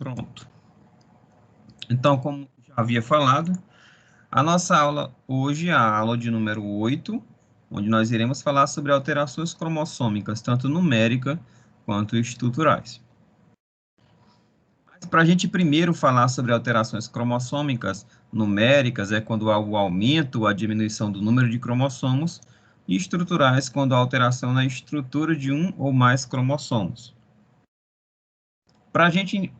Pronto. Então, como já havia falado, a nossa aula hoje é a aula de número 8, onde nós iremos falar sobre alterações cromossômicas, tanto numérica quanto estruturais. Mas para a gente primeiro falar sobre alterações cromossômicas numéricas, é quando há o aumento ou a diminuição do número de cromossomos, e estruturais, quando há alteração na estrutura de um ou mais cromossomos. Para a gente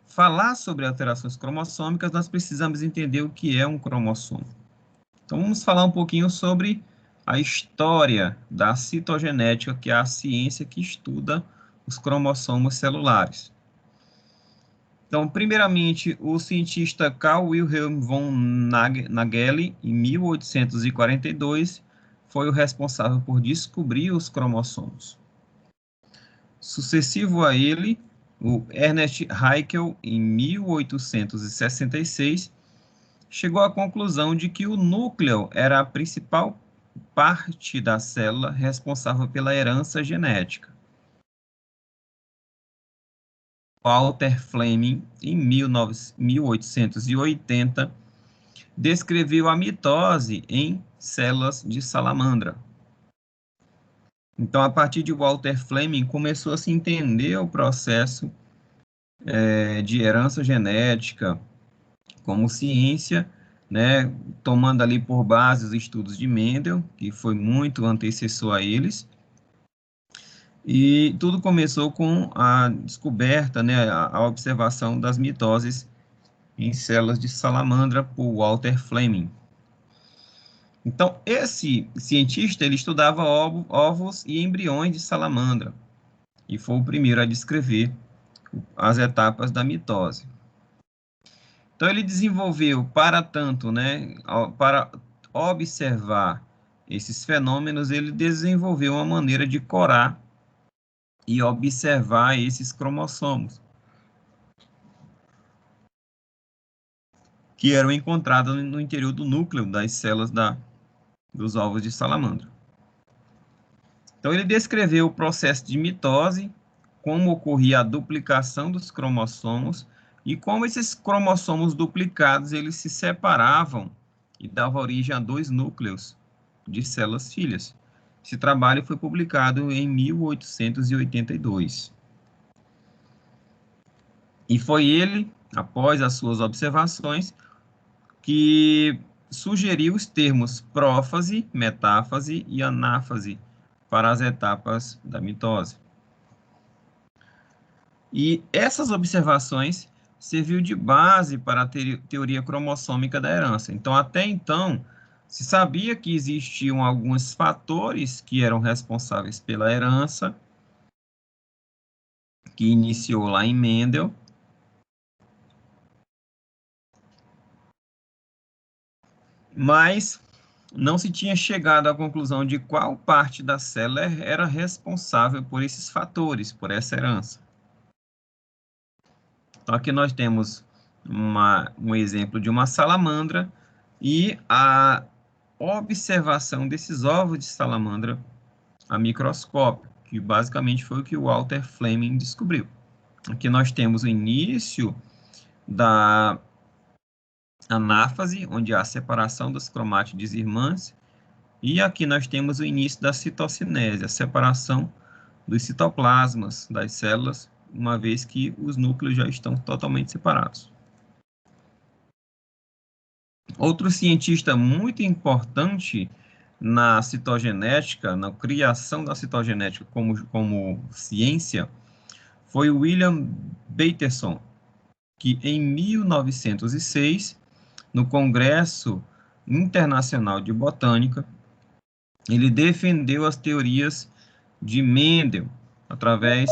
falar sobre alterações cromossômicas, nós precisamos entender o que é um cromossomo. Então, vamos falar um pouquinho sobre a história da citogenética, que é a ciência que estuda os cromossomos celulares. Então, primeiramente, o cientista Carl Wilhelm von Nageli, em 1842, foi o responsável por descobrir os cromossomos. Sucessivo a ele, o Ernest Haeckel, em 1866, chegou à conclusão de que o núcleo era a principal parte da célula responsável pela herança genética. Walter Fleming, em 1880, descreveu a mitose em células de salamandra. Então, a partir de Walter Fleming, começou a se entender o processo de herança genética como ciência, né, tomando ali por base os estudos de Mendel, que foi muito antecessor a eles. E tudo começou com a descoberta, né, a observação das mitoses em células de salamandra por Walter Fleming. Então, esse cientista, ele estudava ovos e embriões de salamandra, e foi o primeiro a descrever as etapas da mitose. Então, ele desenvolveu, para tanto, né, para observar esses fenômenos, ele desenvolveu uma maneira de corar e observar esses cromossomos, que eram encontrados no interior do núcleo das células dos ovos de salamandra. Então, ele descreveu o processo de mitose, como ocorria a duplicação dos cromossomos e como esses cromossomos duplicados eles se separavam e davam origem a dois núcleos de células filhas. Esse trabalho foi publicado em 1882. E foi ele, após as suas observações, que sugeriu os termos prófase, metáfase e anáfase para as etapas da mitose. E essas observações serviu de base para a teoria cromossômica da herança. Então, até então, se sabia que existiam alguns fatores que eram responsáveis pela herança, que iniciou lá em Mendel, mas não se tinha chegado à conclusão de qual parte da célula era responsável por esses fatores, por essa herança. Então, aqui nós temos um exemplo de uma salamandra e a observação desses ovos de salamandra a microscópio, que basicamente foi o que o Walter Fleming descobriu. Aqui nós temos o início da anáfase, onde há a separação das cromátides irmãs, e aqui nós temos o início da citocinese, a separação dos citoplasmas das células, uma vez que os núcleos já estão totalmente separados. Outro cientista muito importante na citogenética, na criação da citogenética como ciência, foi William Bateson, que em 1906, no Congresso Internacional de Botânica, ele defendeu as teorias de Mendel através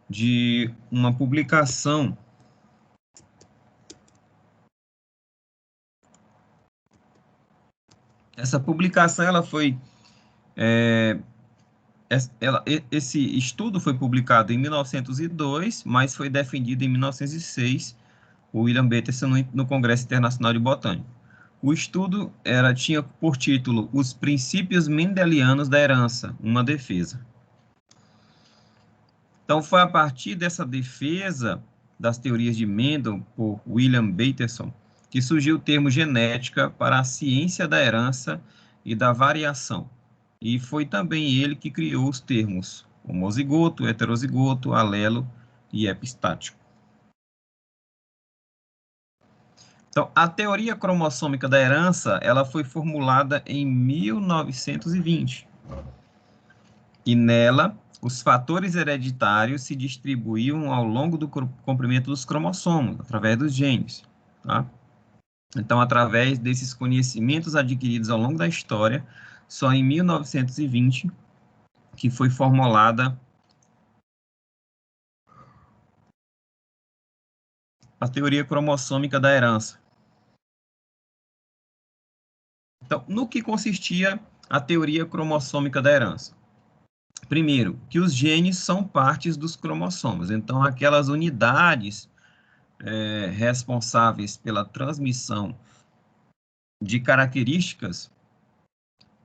de uma publicação. Essa publicação ela foi esse estudo foi publicado em 1902, mas foi defendido em 1906, o William Bateson no Congresso Internacional de Botânica. O estudo tinha por título Os Princípios Mendelianos da Herança, uma defesa. Então, foi a partir dessa defesa das teorias de Mendel por William Bateson, que surgiu o termo genética para a ciência da herança e da variação. E foi também ele que criou os termos homozigoto, heterozigoto, alelo e epistático. Então, a teoria cromossômica da herança, ela foi formulada em 1920. E nela, os fatores hereditários se distribuíam ao longo do comprimento dos cromossomos, através dos genes, tá? Então, através desses conhecimentos adquiridos ao longo da história, só em 1920 que foi formulada a teoria cromossômica da herança. Então, no que consistia a teoria cromossômica da herança? Primeiro, que os genes são partes dos cromossomos. Então, aquelas unidades responsáveis pela transmissão de características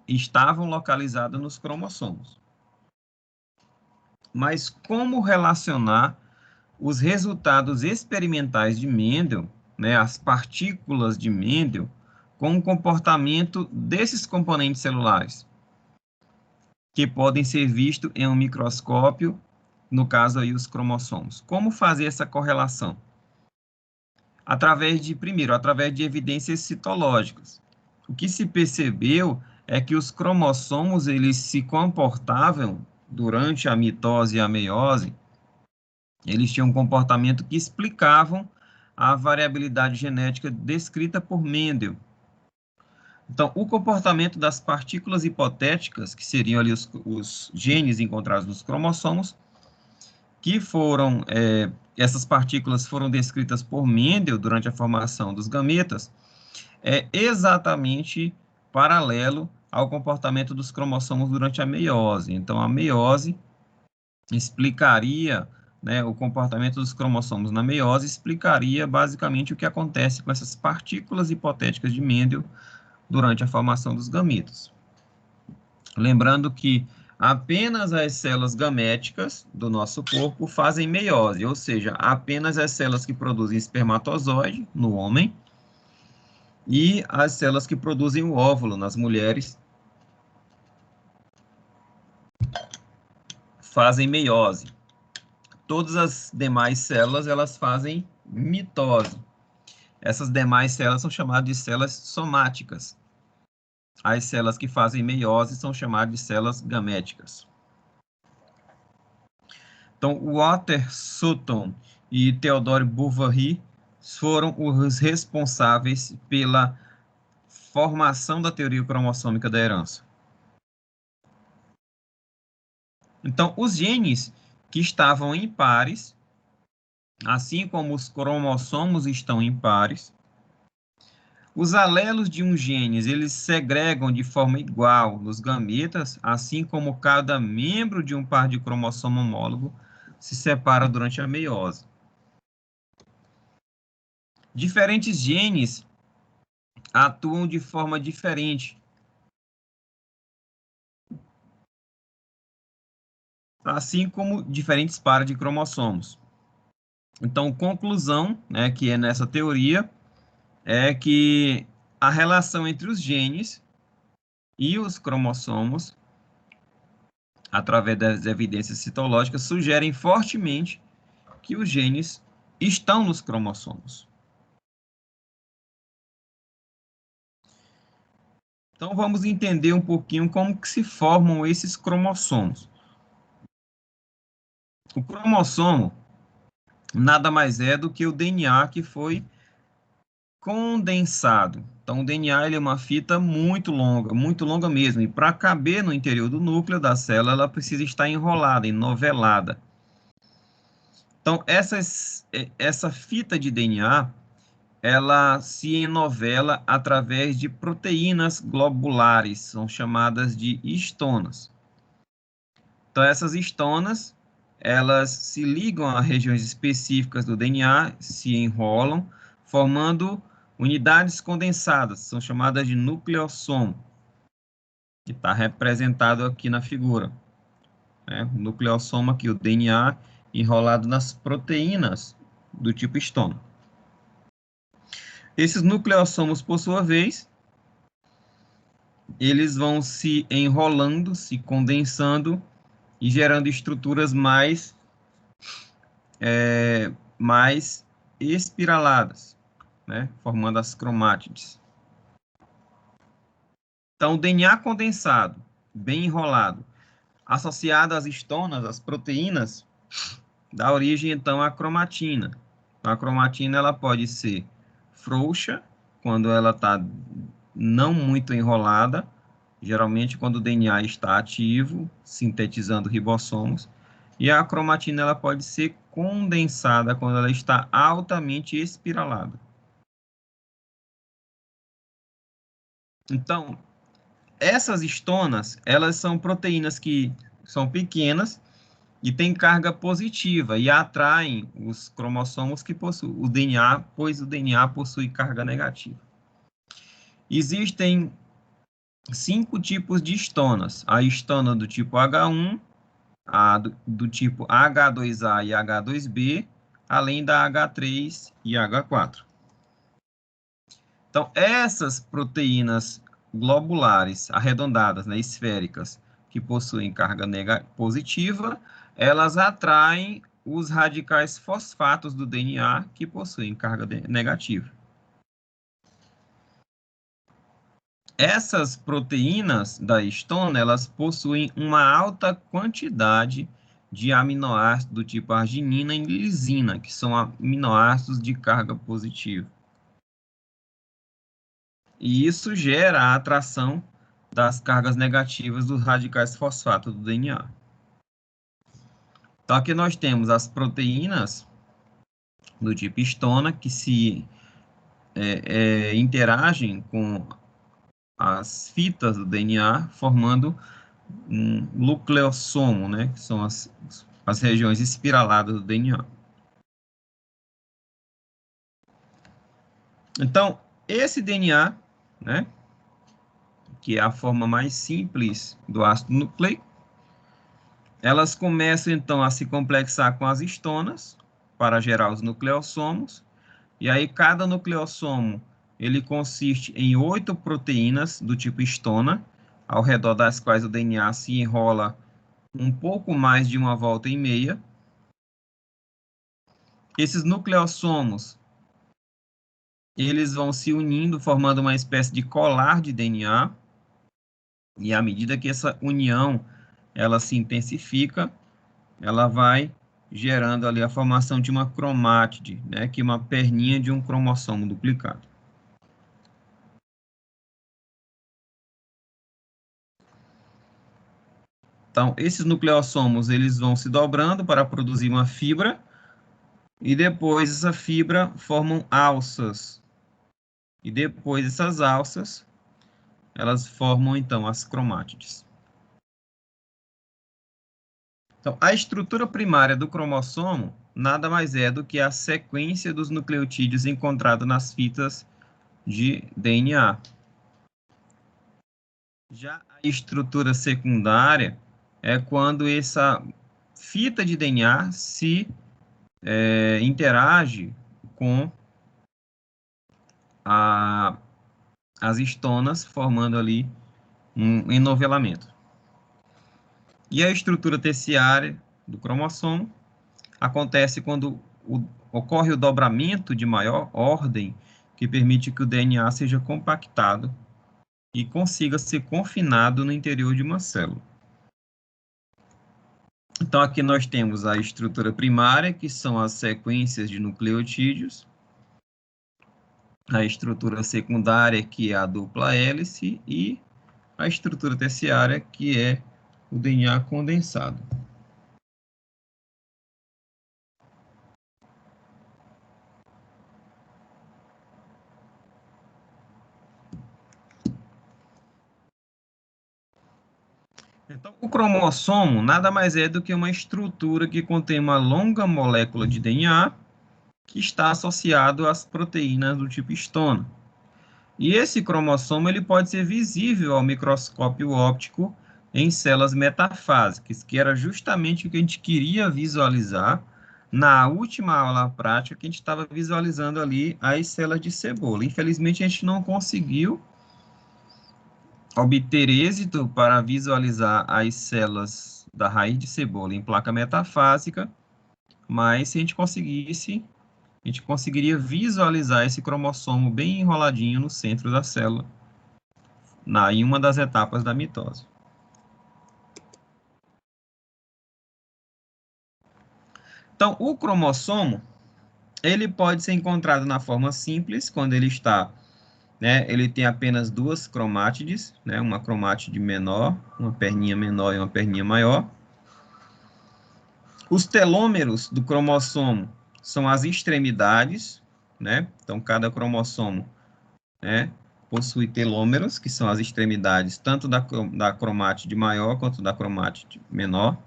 estavam localizadas nos cromossomos. Mas como relacionar os resultados experimentais de Mendel, né, as partículas de Mendel, com o comportamento desses componentes celulares, que podem ser vistos em um microscópio, no caso aí os cromossomos? Como fazer essa correlação? Primeiro, através de evidências citológicas. O que se percebeu é que os cromossomos, eles se comportavam durante a mitose e a meiose, eles tinham um comportamento que explicavam a variabilidade genética descrita por Mendel. Então, o comportamento das partículas hipotéticas, que seriam ali os genes encontrados nos cromossomos, que foram, essas partículas foram descritas por Mendel durante a formação dos gametas, é exatamente paralelo ao comportamento dos cromossomos durante a meiose. Então, a meiose explicaria, né, o comportamento dos cromossomos na meiose, explicaria basicamente o que acontece com essas partículas hipotéticas de Mendel durante a formação dos gametos. Lembrando que apenas as células gaméticas do nosso corpo fazem meiose, ou seja, apenas as células que produzem espermatozoide no homem e as células que produzem o óvulo nas mulheres fazem meiose. Todas as demais células, elas fazem mitose. Essas demais células são chamadas de células somáticas. As células que fazem meiose são chamadas de células gaméticas. Então, Walter Sutton e Theodore Bovary foram os responsáveis pela formação da teoria cromossômica da herança. Então, os genes que estavam em pares, assim como os cromossomos estão em pares, os alelos de um gene, eles segregam de forma igual nos gametas, assim como cada membro de um par de cromossomo homólogo se separa durante a meiose. Diferentes genes atuam de forma diferente, assim como diferentes pares de cromossomos. Então, conclusão, né, que é nessa teoria, é que a relação entre os genes e os cromossomos, através das evidências citológicas, sugerem fortemente que os genes estão nos cromossomos. Então, vamos entender um pouquinho como que se formam esses cromossomos. O cromossomo nada mais é do que o DNA que foi condensado. Então, o DNA ele é uma fita muito longa mesmo. E para caber no interior do núcleo da célula, ela precisa estar enrolada, enovelada. Então, essa fita de DNA, ela se enovela através de proteínas globulares, são chamadas de histonas. Então, essas histonas, elas se ligam a regiões específicas do DNA, se enrolam, formando unidades condensadas, são chamadas de nucleossomo, que está representado aqui na figura. O nucleossomo aqui, o DNA enrolado nas proteínas do tipo histona. Esses nucleossomos, por sua vez, eles vão se enrolando, se condensando e gerando estruturas mais espiraladas, né? Formando as cromátides. Então, o DNA condensado, bem enrolado, associado às histonas, às proteínas, dá origem, então, à cromatina. A cromatina ela pode ser frouxa, quando ela está não muito enrolada, geralmente quando o DNA está ativo, sintetizando ribossomos, e a cromatina ela pode ser condensada quando ela está altamente espiralada. Então, essas histonas, elas são proteínas que são pequenas e têm carga positiva e atraem os cromossomos que possuem o DNA, pois o DNA possui carga negativa. Existem 5 tipos de histonas. A histona do tipo H1, a do tipo H2A e H2B, além da H3 e H4. Então, essas proteínas globulares, arredondadas, né, esféricas, que possuem carga positiva, elas atraem os radicais fosfatos do DNA que possuem carga negativa. Essas proteínas da histona, elas possuem uma alta quantidade de aminoácidos do tipo arginina e lisina, que são aminoácidos de carga positiva. E isso gera a atração das cargas negativas dos radicais fosfato do DNA. Então, aqui nós temos as proteínas do tipo histona, que se interagem com as fitas do DNA, formando um nucleossomo, né, que são as regiões espiraladas do DNA. Então, esse DNA, né, que é a forma mais simples do ácido nucleico, elas começam, então, a se complexar com as histonas para gerar os nucleossomos, e aí cada nucleossomo, ele consiste em 8 proteínas do tipo histona, ao redor das quais o DNA se enrola um pouco mais de uma volta e meia. Esses nucleossomos, eles vão se unindo, formando uma espécie de colar de DNA, e à medida que essa união ela se intensifica, ela vai gerando ali a formação de uma cromátide, né, que é uma perninha de um cromossomo duplicado. Então, esses nucleossomos, eles vão se dobrando para produzir uma fibra, e depois essa fibra formam alças. E depois essas alças, elas formam, então, as cromátides. Então, a estrutura primária do cromossomo nada mais é do que a sequência dos nucleotídeos encontrados nas fitas de DNA. Já a estrutura secundária é quando essa fita de DNA se interage com as histonas, formando ali um enovelamento. E a estrutura terciária do cromossomo acontece quando ocorre o dobramento de maior ordem, que permite que o DNA seja compactado e consiga ser confinado no interior de uma célula. Então, aqui nós temos a estrutura primária, que são as sequências de nucleotídeos, a estrutura secundária, que é a dupla hélice, e a estrutura terciária, que é o DNA condensado. Então, o cromossomo nada mais é do que uma estrutura que contém uma longa molécula de DNA que está associado às proteínas do tipo histona. E esse cromossomo ele pode ser visível ao microscópio óptico em células metafásicas, que era justamente o que a gente queria visualizar na última aula prática que a gente estava visualizando ali as células de cebola. Infelizmente, a gente não conseguiu obter êxito para visualizar as células da raiz de cebola em placa metafásica, mas se a gente conseguisse, a gente conseguiria visualizar esse cromossomo bem enroladinho no centro da célula, em uma das etapas da mitose. Então, o cromossomo, ele pode ser encontrado na forma simples, quando ele está, né, ele tem apenas duas cromátides, né, uma cromátide menor, uma perninha menor e uma perninha maior. Os telômeros do cromossomo são as extremidades, né, então cada cromossomo, né, possui telômeros, que são as extremidades, tanto da cromátide maior quanto da cromátide menor.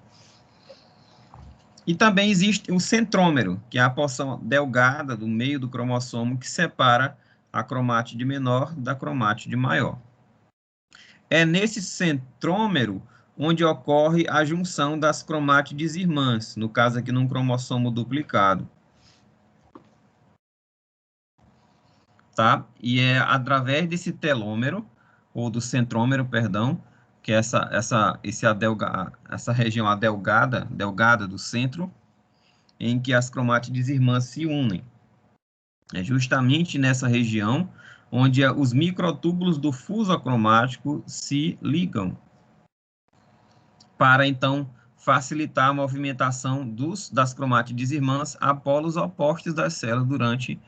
E também existe o centrômero, que é a porção delgada do meio do cromossomo que separa a cromátide menor da cromátide maior. É nesse centrômero onde ocorre a junção das cromátides irmãs, no caso aqui num cromossomo duplicado. Tá? E é através desse telômero, ou do centrômero, perdão, que é essa região delgada do centro, em que as cromátides irmãs se unem. É justamente nessa região onde os microtúbulos do fuso acromático se ligam, para então facilitar a movimentação das cromátides irmãs a polos opostos das células durante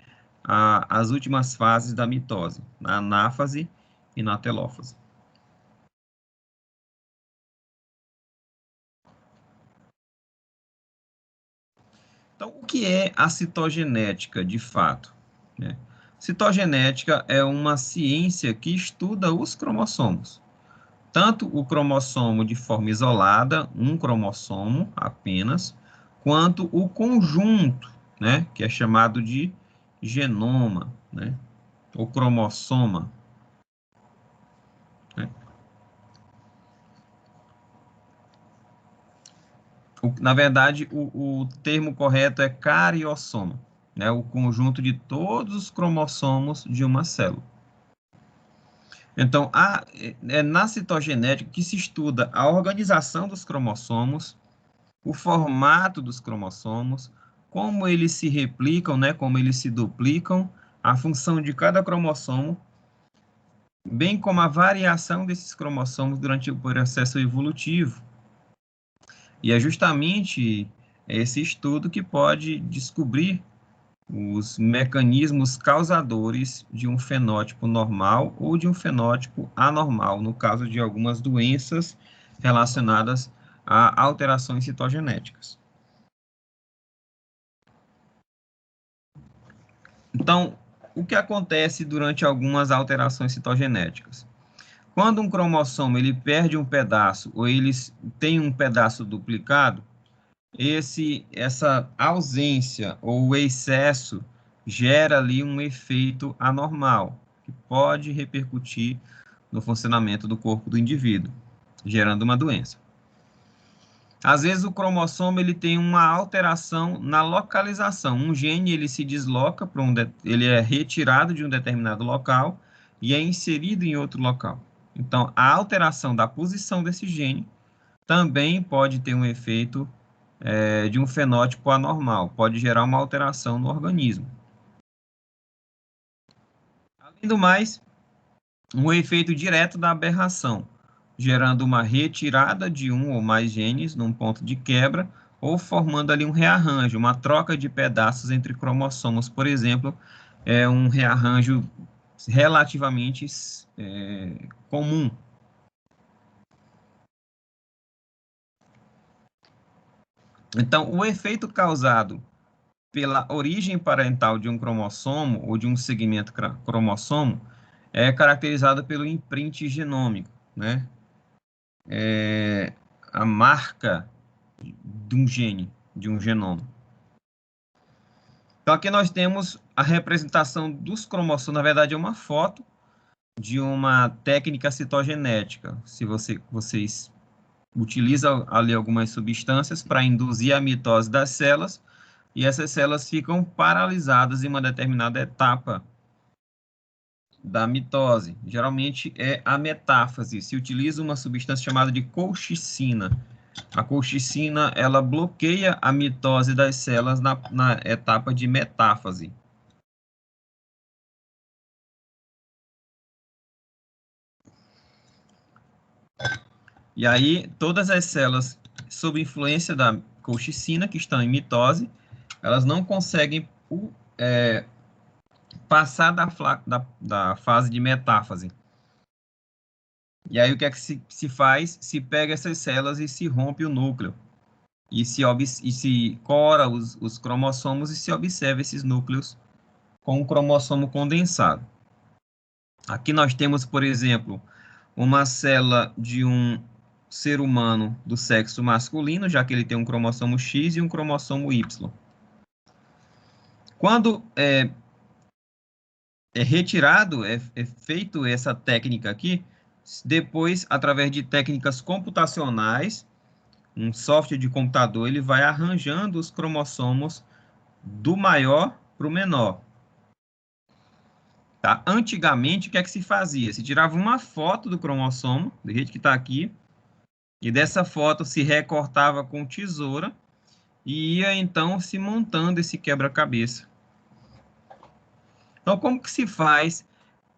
as últimas fases da mitose, na anáfase e na telófase. Então, o que é a citogenética, de fato? Citogenética é uma ciência que estuda os cromossomos. Tanto o cromossomo de forma isolada, um cromossomo apenas, quanto o conjunto, né, que é chamado de genoma, né, ou cromossoma. Né. Na verdade, o termo correto é cariossoma, né, o conjunto de todos os cromossomos de uma célula. Então, é na citogenética que se estuda a organização dos cromossomos, o formato dos cromossomos, como eles se replicam, né, como eles se duplicam, a função de cada cromossomo, bem como a variação desses cromossomos durante o processo evolutivo. E é justamente esse estudo que pode descobrir os mecanismos causadores de um fenótipo normal ou de um fenótipo anormal, no caso de algumas doenças relacionadas a alterações citogenéticas. Então, o que acontece durante algumas alterações citogenéticas? Quando um cromossomo ele perde um pedaço ou ele tem um pedaço duplicado, essa ausência ou excesso gera ali um efeito anormal, que pode repercutir no funcionamento do corpo do indivíduo, gerando uma doença. Às vezes o cromossomo ele tem uma alteração na localização. Um gene ele se desloca para ele é retirado de um determinado local e é inserido em outro local. Então, a alteração da posição desse gene também pode ter um efeito de um fenótipo anormal, pode gerar uma alteração no organismo. Além do mais, um efeito direto da aberração, gerando uma retirada de um ou mais genes num ponto de quebra, ou formando ali um rearranjo, uma troca de pedaços entre cromossomos, por exemplo, é um rearranjo relativamente comum. Então, o efeito causado pela origem parental de um cromossomo ou de um segmento cromossomo é caracterizado pelo imprint genômico, né? A marca de um gene, de um genoma. Então, aqui nós temos a representação dos cromossomos, na verdade, é uma foto de uma técnica citogenética. Se vocês utilizam ali algumas substâncias para induzir a mitose das células, e essas células ficam paralisadas em uma determinada etapa da mitose. Geralmente é a metáfase. Se utiliza uma substância chamada de colchicina. A colchicina, ela bloqueia a mitose das células na etapa de metáfase. E aí, todas as células sob influência da colchicina, que estão em mitose, elas não conseguem passar da fase de metáfase. E aí, o que é que se faz? Se pega essas células e se rompe o núcleo. E se cora os cromossomos e se observa esses núcleos com o cromossomo condensado. Aqui nós temos, por exemplo, uma célula de um ser humano do sexo masculino, já que ele tem um cromossomo X e um cromossomo Y. Quando é retirado, é feito essa técnica aqui, depois, através de técnicas computacionais, um software de computador, ele vai arranjando os cromossomos do maior para o menor. Tá? Antigamente, o que é que se fazia? Se tirava uma foto do cromossomo, do jeito que está aqui, e dessa foto se recortava com tesoura e ia, então, se montando esse quebra-cabeça. Então, como que se faz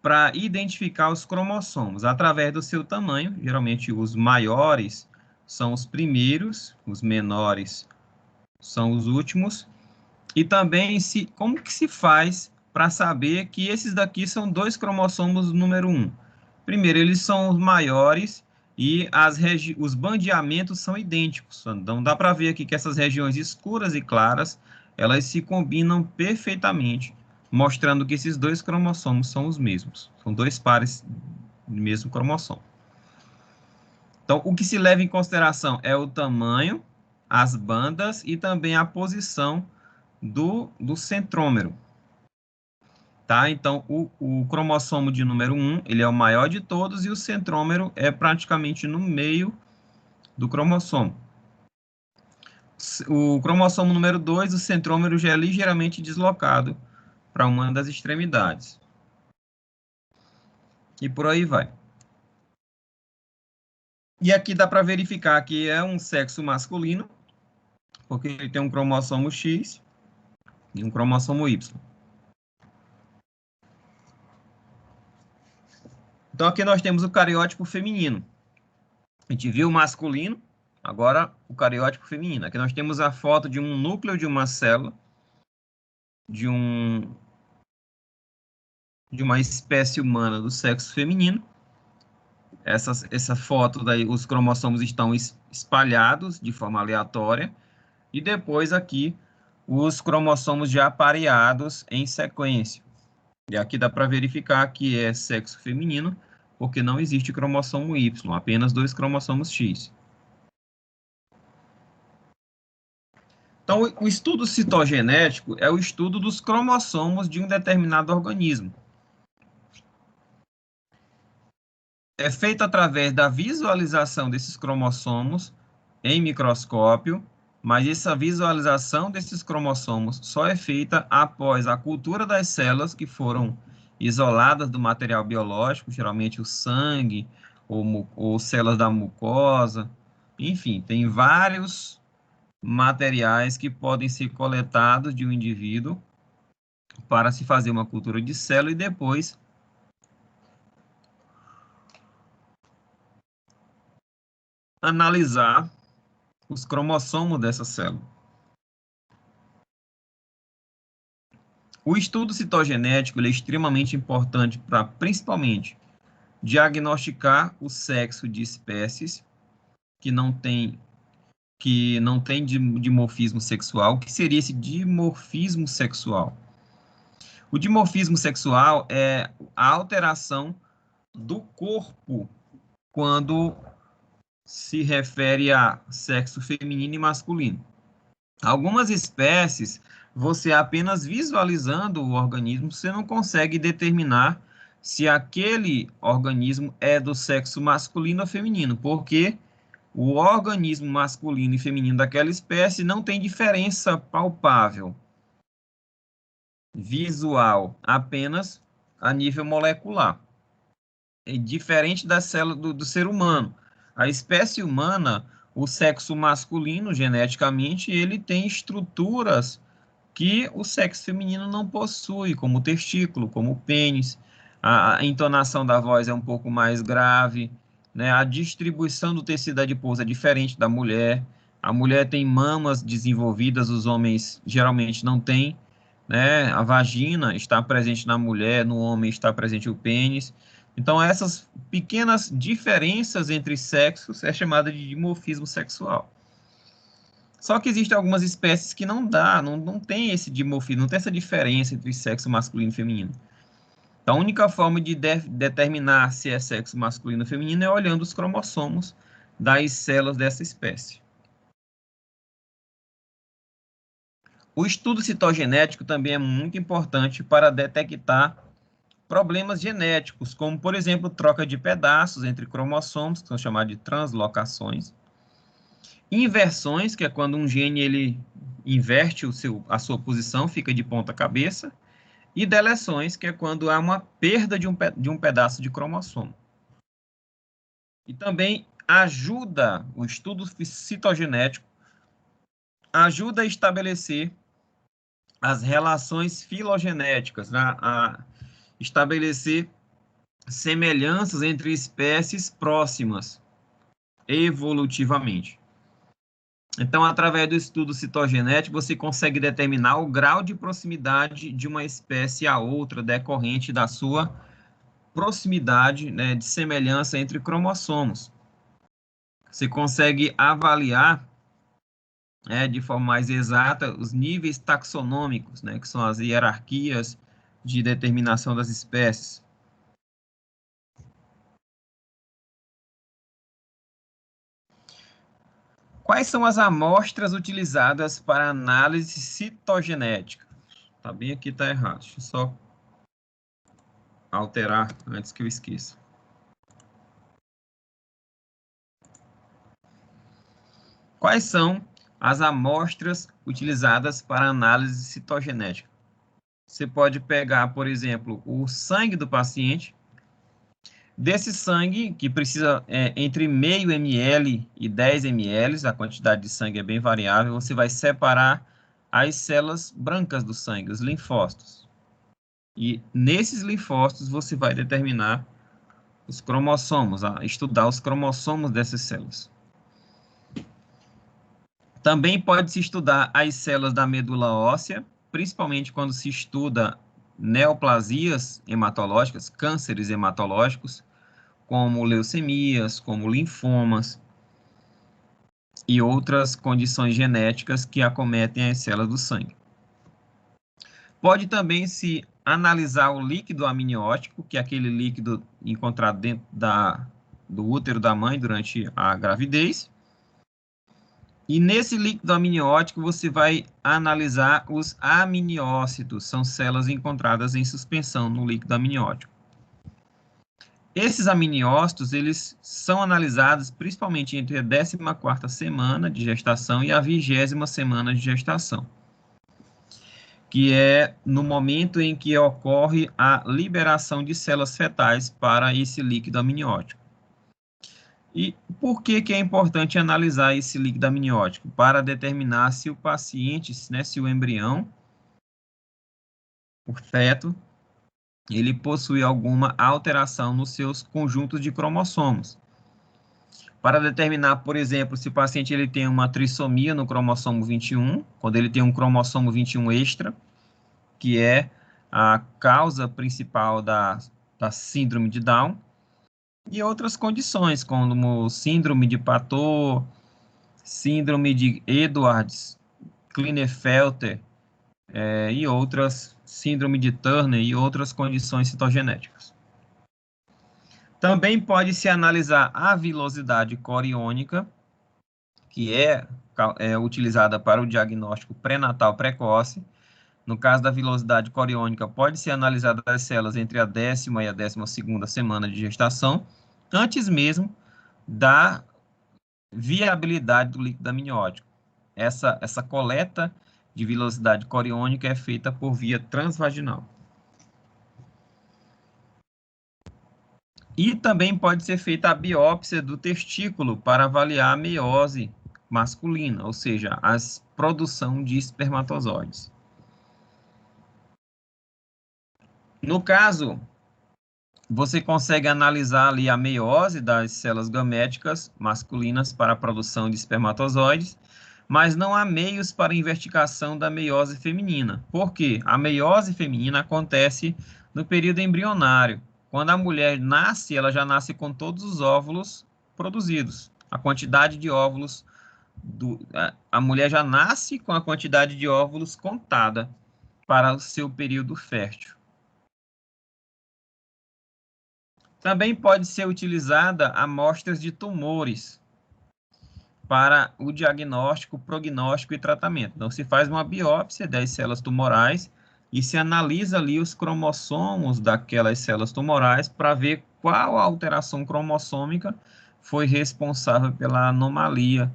para identificar os cromossomos? Através do seu tamanho, geralmente os maiores são os primeiros, os menores são os últimos, e também como que se faz para saber que esses daqui são dois cromossomos número 1? Primeiro, eles são os maiores e os bandeamentos são idênticos. Então, dá para ver aqui que essas regiões escuras e claras, elas se combinam perfeitamente, mostrando que esses dois cromossomos são os mesmos. São dois pares do mesmo cromossomo. Então, o que se leva em consideração é o tamanho, as bandas e também a posição do centrômero. Tá? Então, o cromossomo de número 1, ele é o maior de todos e o centrômero é praticamente no meio do cromossomo. O cromossomo número 2, o centrômero já é ligeiramente deslocado para uma das extremidades. E por aí vai. E aqui dá para verificar que é um sexo masculino, porque ele tem um cromossomo X e um cromossomo Y. Então, aqui nós temos o cariótipo feminino. A gente viu o masculino, agora o cariótipo feminino. Aqui nós temos a foto de um núcleo de uma célula, de uma espécie humana do sexo feminino. Essa foto daí, os cromossomos estão espalhados de forma aleatória. E depois aqui, os cromossomos já apareados em sequência. E aqui dá para verificar que é sexo feminino, porque não existe cromossomo Y, apenas dois cromossomos X. Então, o estudo citogenético é o estudo dos cromossomos de um determinado organismo. É feito através da visualização desses cromossomos em microscópio, mas essa visualização desses cromossomos só é feita após a cultura das células que foram isoladas do material biológico, geralmente o sangue ou células da mucosa. Enfim, tem vários materiais que podem ser coletados de um indivíduo para se fazer uma cultura de célula e depois analisar os cromossomos dessa célula. O estudo citogenético ele é extremamente importante para, principalmente, diagnosticar o sexo de espécies que não tem dimorfismo sexual. O que seria esse dimorfismo sexual? O dimorfismo sexual é a alteração do corpo quando se refere a sexo feminino e masculino. Algumas espécies, você apenas visualizando o organismo, você não consegue determinar se aquele organismo é do sexo masculino ou feminino, porque o organismo masculino e feminino daquela espécie não tem diferença palpável, visual, apenas a nível molecular. É diferente da célula do ser humano. A espécie humana, o sexo masculino, geneticamente, ele tem estruturas que o sexo feminino não possui, como o testículo, como o pênis. A entonação da voz é um pouco mais grave, né? A distribuição do tecido adiposo é diferente da mulher. A mulher tem mamas desenvolvidas, os homens geralmente não têm, né? A vagina está presente na mulher, no homem está presente o pênis. Então, essas pequenas diferenças entre sexos é chamada de dimorfismo sexual. Só que existem algumas espécies que não dá, não tem esse dimorfismo, não tem essa diferença entre sexo masculino e feminino. Então, a única forma de determinar se é sexo masculino ou feminino é olhando os cromossomos das células dessa espécie. O estudo citogenético também é muito importante para detectar problemas genéticos, como, por exemplo, troca de pedaços entre cromossomos, que são chamados de translocações, inversões, que é quando um gene ele inverte a sua posição, fica de ponta cabeça, e deleções, que é quando há uma perda de um pedaço de cromossomo. E também ajuda, o estudo citogenético ajuda a estabelecer as relações filogenéticas, né? A estabelecer semelhanças entre espécies próximas, evolutivamente. Então, através do estudo citogenético, você consegue determinar o grau de proximidade de uma espécie a outra, decorrente da sua proximidade, né, de semelhança entre cromossomos. Você consegue avaliar, de forma mais exata, os níveis taxonômicos, né, que são as hierarquias de determinação das espécies. Quais são as amostras utilizadas para análise citogenética? Tá bem aqui, tá errado. Deixa eu só alterar antes que eu esqueça. Quais são as amostras utilizadas para análise citogenética? Você pode pegar, por exemplo, o sangue do paciente. Desse sangue, que precisa entre meio ml e 10 ml, a quantidade de sangue é bem variável, você vai separar as células brancas do sangue, os linfócitos. E nesses linfócitos você vai determinar os cromossomos, estudar os cromossomos dessas células. Também pode-se estudar as células da medula óssea, principalmente quando se estuda neoplasias hematológicas, cânceres hematológicos, como leucemias, como linfomas e outras condições genéticas que acometem as células do sangue. Pode também se analisar o líquido amniótico, que é aquele líquido encontrado dentro do útero da mãe durante a gravidez. E nesse líquido amniótico você vai analisar os amniócitos, são células encontradas em suspensão no líquido amniótico. Esses amniócitos, eles são analisados principalmente entre a 14ª semana de gestação e a 20ª semana de gestação, que é no momento em que ocorre a liberação de células fetais para esse líquido amniótico. E por que é importante analisar esse líquido amniótico? Para determinar se o paciente, né, se o embrião, o feto, ele possui alguma alteração nos seus conjuntos de cromossomos. Para determinar, por exemplo, se o paciente ele tem uma trissomia no cromossomo 21, quando ele tem um cromossomo 21 extra, que é a causa principal da síndrome de Down, e outras condições, como síndrome de Patot, síndrome de Edwards, Klinefelter, e outras, síndrome de Turner e outras condições citogenéticas. Também pode-se analisar a vilosidade coriônica, que é utilizada para o diagnóstico pré-natal precoce. No caso da vilosidade coriônica, pode-se analisar as células entre a 10ª e a 12ª semana de gestação, antes mesmo da viabilidade do líquido amniótico. Essa coleta de vilosidade coriônica é feita por via transvaginal. E também pode ser feita a biópsia do testículo para avaliar a meiose masculina, ou seja, a produção de espermatozoides. No caso, você consegue analisar ali a meiose das células gaméticas masculinas para a produção de espermatozoides, mas não há meios para investigação da meiose feminina. Por quê? A meiose feminina acontece no período embrionário. Quando a mulher nasce, ela já nasce com todos os óvulos produzidos. A quantidade de óvulos, a mulher já nasce com a quantidade de óvulos contada para o seu período fértil. Também pode ser utilizada amostras de tumores para o diagnóstico, prognóstico e tratamento. Então, se faz uma biópsia das células tumorais e se analisa ali os cromossomos daquelas células tumorais para ver qual a alteração cromossômica foi responsável pela anomalia,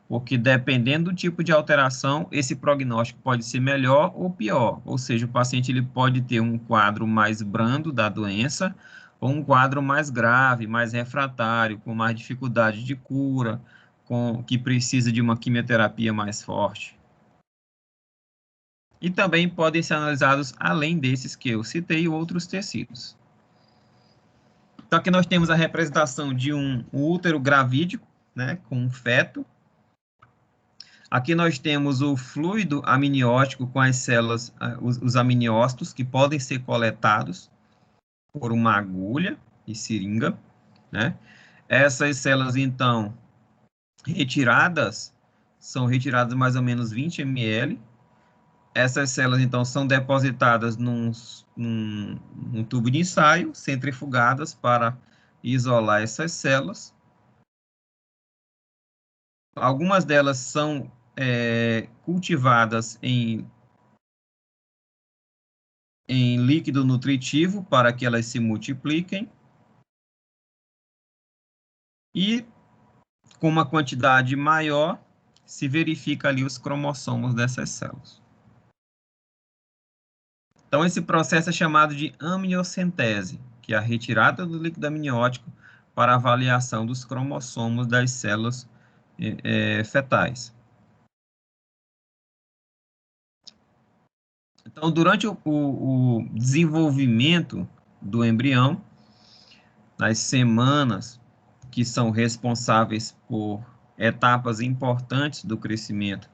porque dependendo do tipo de alteração, esse prognóstico pode ser melhor ou pior, ou seja, o paciente ele pode ter um quadro mais brando da doença, ou um quadro mais grave, mais refratário, com mais dificuldade de cura, que precisa de uma quimioterapia mais forte. E também podem ser analisados, além desses que eu citei, outros tecidos. Então, aqui nós temos a representação de um útero gravídico, né, com um feto. Aqui nós temos o fluido amniótico com as células, os amniócitos, que podem ser coletados por uma agulha e seringa, né? Essas células, então, são retiradas mais ou menos 20 ml. Essas células, então, são depositadas num tubo de ensaio, centrifugadas para isolar essas células. Algumas delas são cultivadas em líquido nutritivo para que elas se multipliquem. E, com uma quantidade maior, se verifica ali os cromossomos dessas células. Então, esse processo é chamado de amniocentese, que é a retirada do líquido amniótico para avaliação dos cromossomos das células fetais. Então, durante o desenvolvimento do embrião, nas semanas que são responsáveis por etapas importantes do crescimento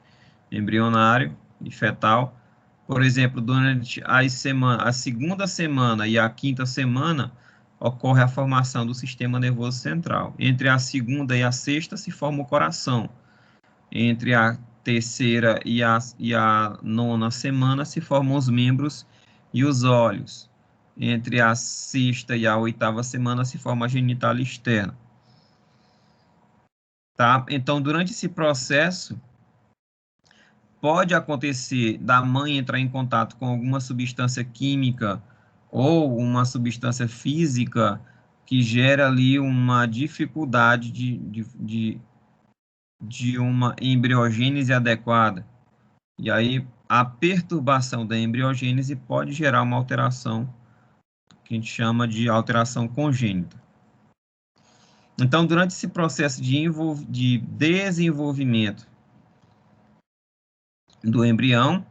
embrionário e fetal, por exemplo, durante a segunda semana e a quinta semana, ocorre a formação do sistema nervoso central. Entre a segunda e a sexta se forma o coração. Entre a terceira e a nona semana se formam os membros e os olhos. Entre a sexta e a oitava semana se forma a genitália externa. Tá? Então, durante esse processo, pode acontecer da mãe entrar em contato com alguma substância química ou uma substância física que gera ali uma dificuldade de uma embriogênese adequada. E aí, a perturbação da embriogênese pode gerar uma alteração que a gente chama de alteração congênita. Então, durante esse processo de desenvolvimento do embrião,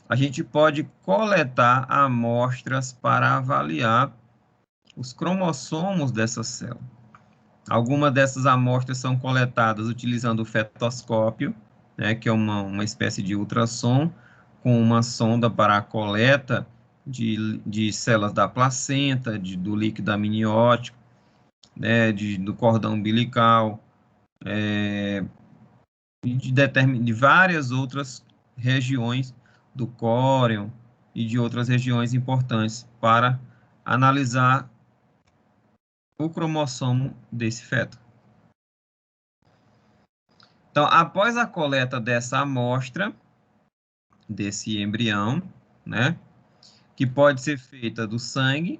a gente pode coletar amostras para avaliar os cromossomos dessa célula. Algumas dessas amostras são coletadas utilizando o fetoscópio, né, que é uma espécie de ultrassom, com uma sonda para a coleta de células da placenta, do líquido amniótico, né, do cordão umbilical, de várias outras regiões do córeo e de outras regiões importantes para analisar o cromossomo desse feto. Então, após a coleta dessa amostra, desse embrião, né, que pode ser feita do sangue,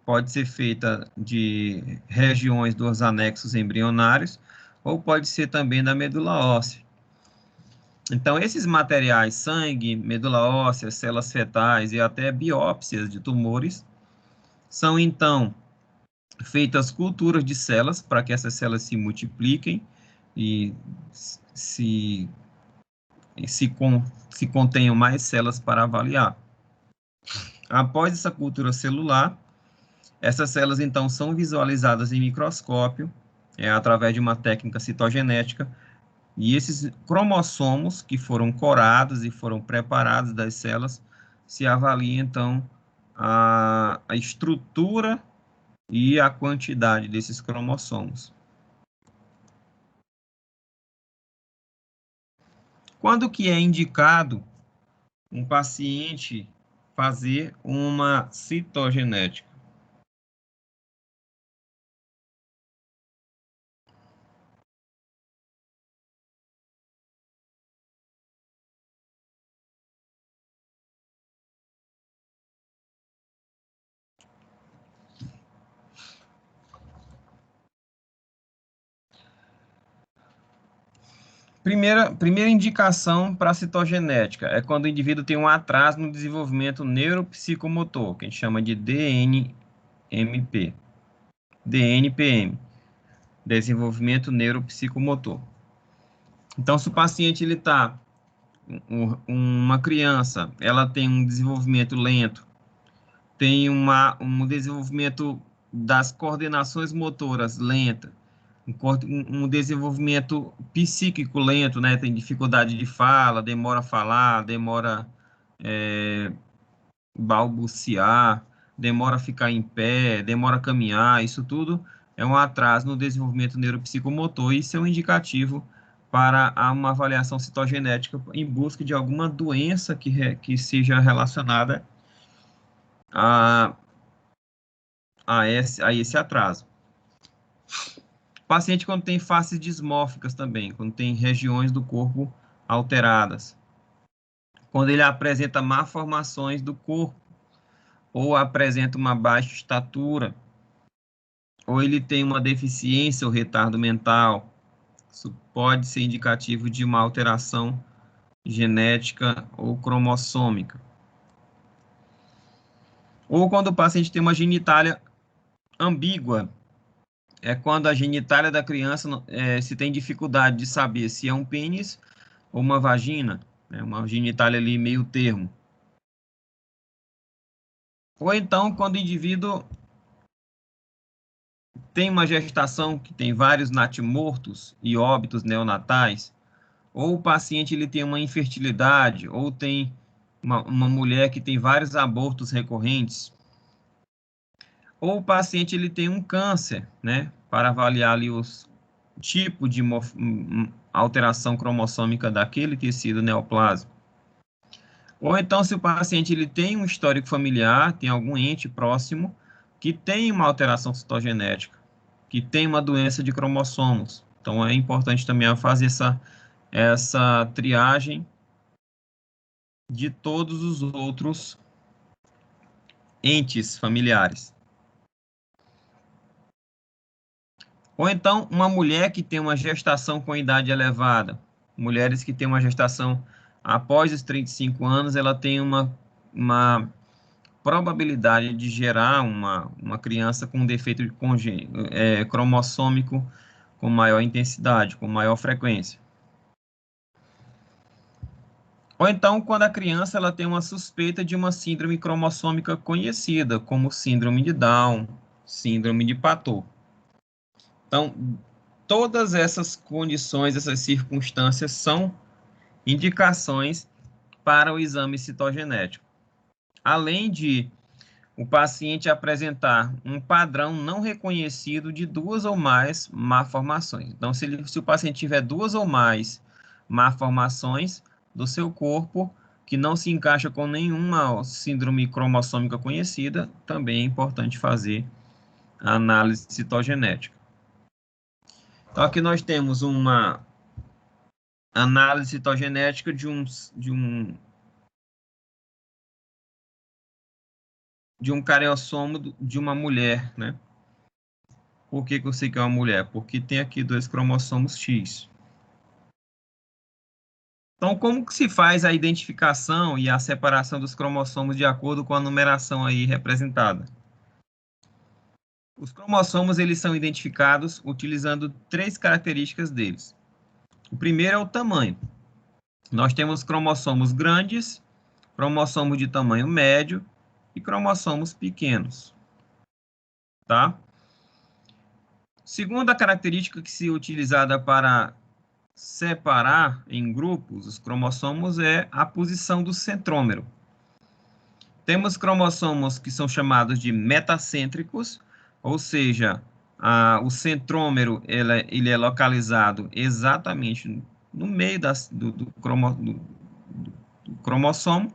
pode ser feita de regiões dos anexos embrionários, ou pode ser também da medula óssea. Então, esses materiais, sangue, medula óssea, células fetais e até biópsias de tumores, são então feitas culturas de células para que essas células se multipliquem e se contenham mais células para avaliar. Após essa cultura celular, essas células então são visualizadas em microscópio, através de uma técnica citogenética, e esses cromossomos que foram corados e foram preparados das células, se avalia então a estrutura e a quantidade desses cromossomos. Quando que é indicado um paciente fazer uma citogenética? Primeira indicação para a citogenética é quando o indivíduo tem um atraso no desenvolvimento neuropsicomotor, que a gente chama de DNMP, DNPM, desenvolvimento neuropsicomotor. Então, se o paciente ele está, uma criança, ela tem um desenvolvimento lento, tem um desenvolvimento das coordenações motoras lenta, um desenvolvimento psíquico lento, né? Tem dificuldade de fala, demora a falar, demora balbuciar, demora a ficar em pé, demora a caminhar, isso tudo é um atraso no desenvolvimento neuropsicomotor, e isso é um indicativo para uma avaliação citogenética em busca de alguma doença que seja relacionada a esse atraso. O paciente quando tem faces dismórficas também, quando tem regiões do corpo alteradas, quando ele apresenta malformações do corpo, ou apresenta uma baixa estatura, ou ele tem uma deficiência ou retardo mental, isso pode ser indicativo de uma alteração genética ou cromossômica. Ou quando o paciente tem uma genitália ambígua, é quando a genitália da criança se tem dificuldade de saber se é um pênis ou uma vagina, uma genitália ali meio termo. Ou então, quando o indivíduo tem uma gestação que tem vários natimortos e óbitos neonatais, ou o paciente ele tem uma infertilidade, ou tem uma mulher que tem vários abortos recorrentes, ou o paciente ele tem um câncer, né, para avaliar ali os tipo de alteração cromossômica daquele tecido neoplásico. Ou então, se o paciente ele tem um histórico familiar, tem algum ente próximo que tem uma alteração citogenética, que tem uma doença de cromossomos. Então, é importante também fazer essa triagem de todos os outros entes familiares. Ou então, uma mulher que tem uma gestação com idade elevada. Mulheres que têm uma gestação após os 35 anos, ela tem uma probabilidade de gerar uma criança com defeito cromossômico com maior intensidade, com maior frequência. Ou então, quando a criança ela tem uma suspeita de uma síndrome cromossômica conhecida, como síndrome de Down, síndrome de Patot. Então, todas essas condições, essas circunstâncias são indicações para o exame citogenético. Além de o paciente apresentar um padrão não reconhecido de 2 ou mais malformações. Então, se o paciente tiver 2 ou mais malformações do seu corpo, que não se encaixa com nenhuma síndrome cromossômica conhecida, também é importante fazer a análise citogenética. Então, aqui nós temos uma análise citogenética de um cariossomo de uma mulher, né? Por que que eu sei que é uma mulher? Porque tem aqui 2 cromossomos X. Então, como que se faz a identificação e a separação dos cromossomos de acordo com a numeração aí representada? Os cromossomos, eles são identificados utilizando 3 características deles. O primeiro é o tamanho. Nós temos cromossomos grandes, cromossomos de tamanho médio e cromossomos pequenos, tá? Segunda característica que se é utilizada para separar em grupos os cromossomos é a posição do centrômero. Temos cromossomos que são chamados de metacêntricos, ou seja, o centrômero ele é localizado exatamente no meio do cromossomo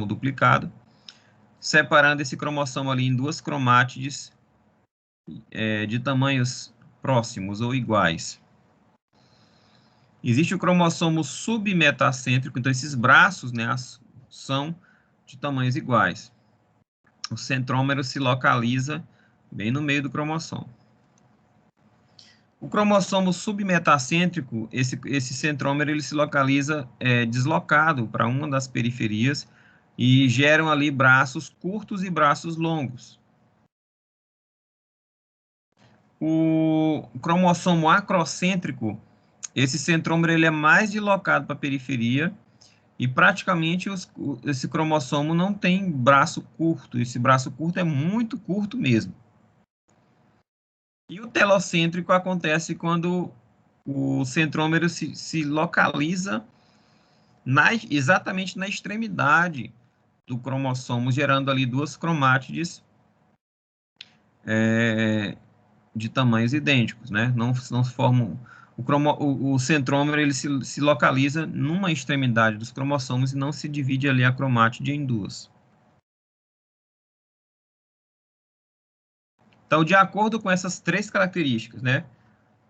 duplicado, separando esse cromossomo ali em 2 cromátides de tamanhos próximos ou iguais. Existe o cromossomo submetacêntrico, então esses braços, né, são de tamanhos iguais. O centrômero se localiza bem no meio do cromossomo. O cromossomo submetacêntrico, esse centrômero, ele se localiza deslocado para uma das periferias e geram ali braços curtos e braços longos. O cromossomo acrocêntrico, esse centrômero ele é mais deslocado para a periferia e praticamente esse cromossomo não tem braço curto. Esse braço curto é muito curto mesmo. E o telocêntrico acontece quando o centrômero se localiza exatamente na extremidade do cromossomo, gerando ali 2 cromátides de tamanhos idênticos, né? Não formam... O centrômero ele se localiza numa extremidade dos cromossomos e não se divide ali a cromátide em 2. Então, de acordo com essas 3 características, né?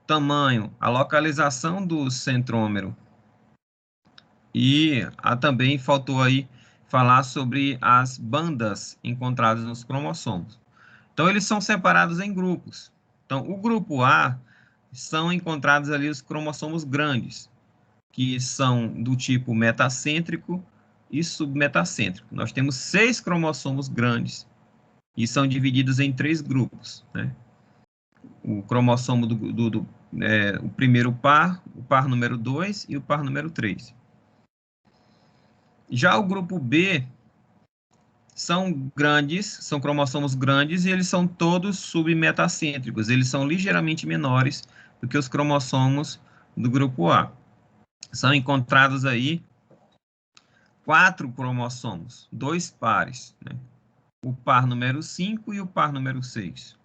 Tamanho, a localização do centrômero e também faltou aí falar sobre as bandas encontradas nos cromossomos. Então, eles são separados em grupos. Então, o grupo A são encontrados ali os cromossomos grandes, que são do tipo metacêntrico e submetacêntrico. Nós temos 6 cromossomos grandes e são divididos em 3 grupos, né? O cromossomo o primeiro par, o par número 2 e o par número 3. Já o grupo B são grandes, são cromossomos grandes e eles são todos submetacêntricos. Eles são ligeiramente menores do que os cromossomos do grupo A. São encontrados aí 4 cromossomos, 2 pares, né? O par número 5 e o par número 6.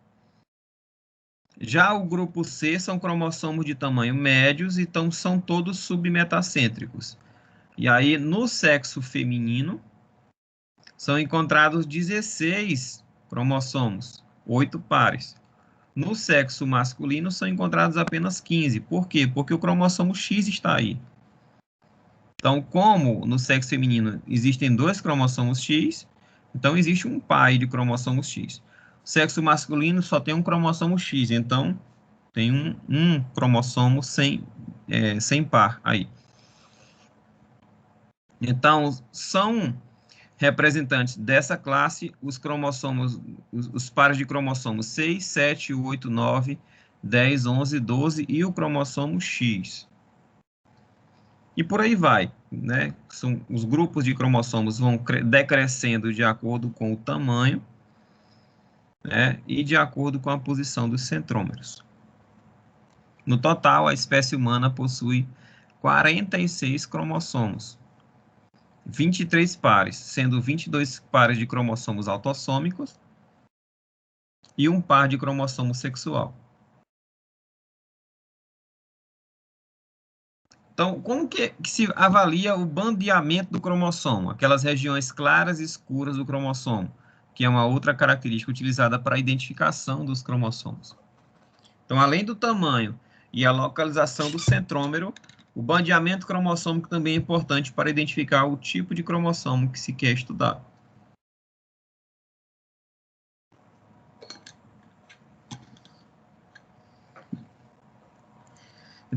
Já o grupo C são cromossomos de tamanho médios, então são todos submetacêntricos. E aí, no sexo feminino, são encontrados 16 cromossomos, 8 pares. No sexo masculino, são encontrados apenas 15. Por quê? Porque o cromossomo X está aí. Então, como no sexo feminino existem 2 cromossomos X, então existe um par de cromossomos X. O sexo masculino só tem um cromossomo X, então tem um cromossomo sem par aí. Então, são representantes dessa classe os cromossomos, os pares de cromossomos 6, 7, 8, 9, 10, 11, 12 e o cromossomo X. E por aí vai, né? Os grupos de cromossomos vão decrescendo de acordo com o tamanho, né? E de acordo com a posição dos centrômeros. No total, a espécie humana possui 46 cromossomos, 23 pares, sendo 22 pares de cromossomos autossômicos e um par de cromossomo sexual. Então, como que se avalia o bandeamento do cromossomo? Aquelas regiões claras e escuras do cromossomo, que é uma outra característica utilizada para a identificação dos cromossomos. Então, além do tamanho e a localização do centrômero, o bandeamento cromossômico também é importante para identificar o tipo de cromossomo que se quer estudar.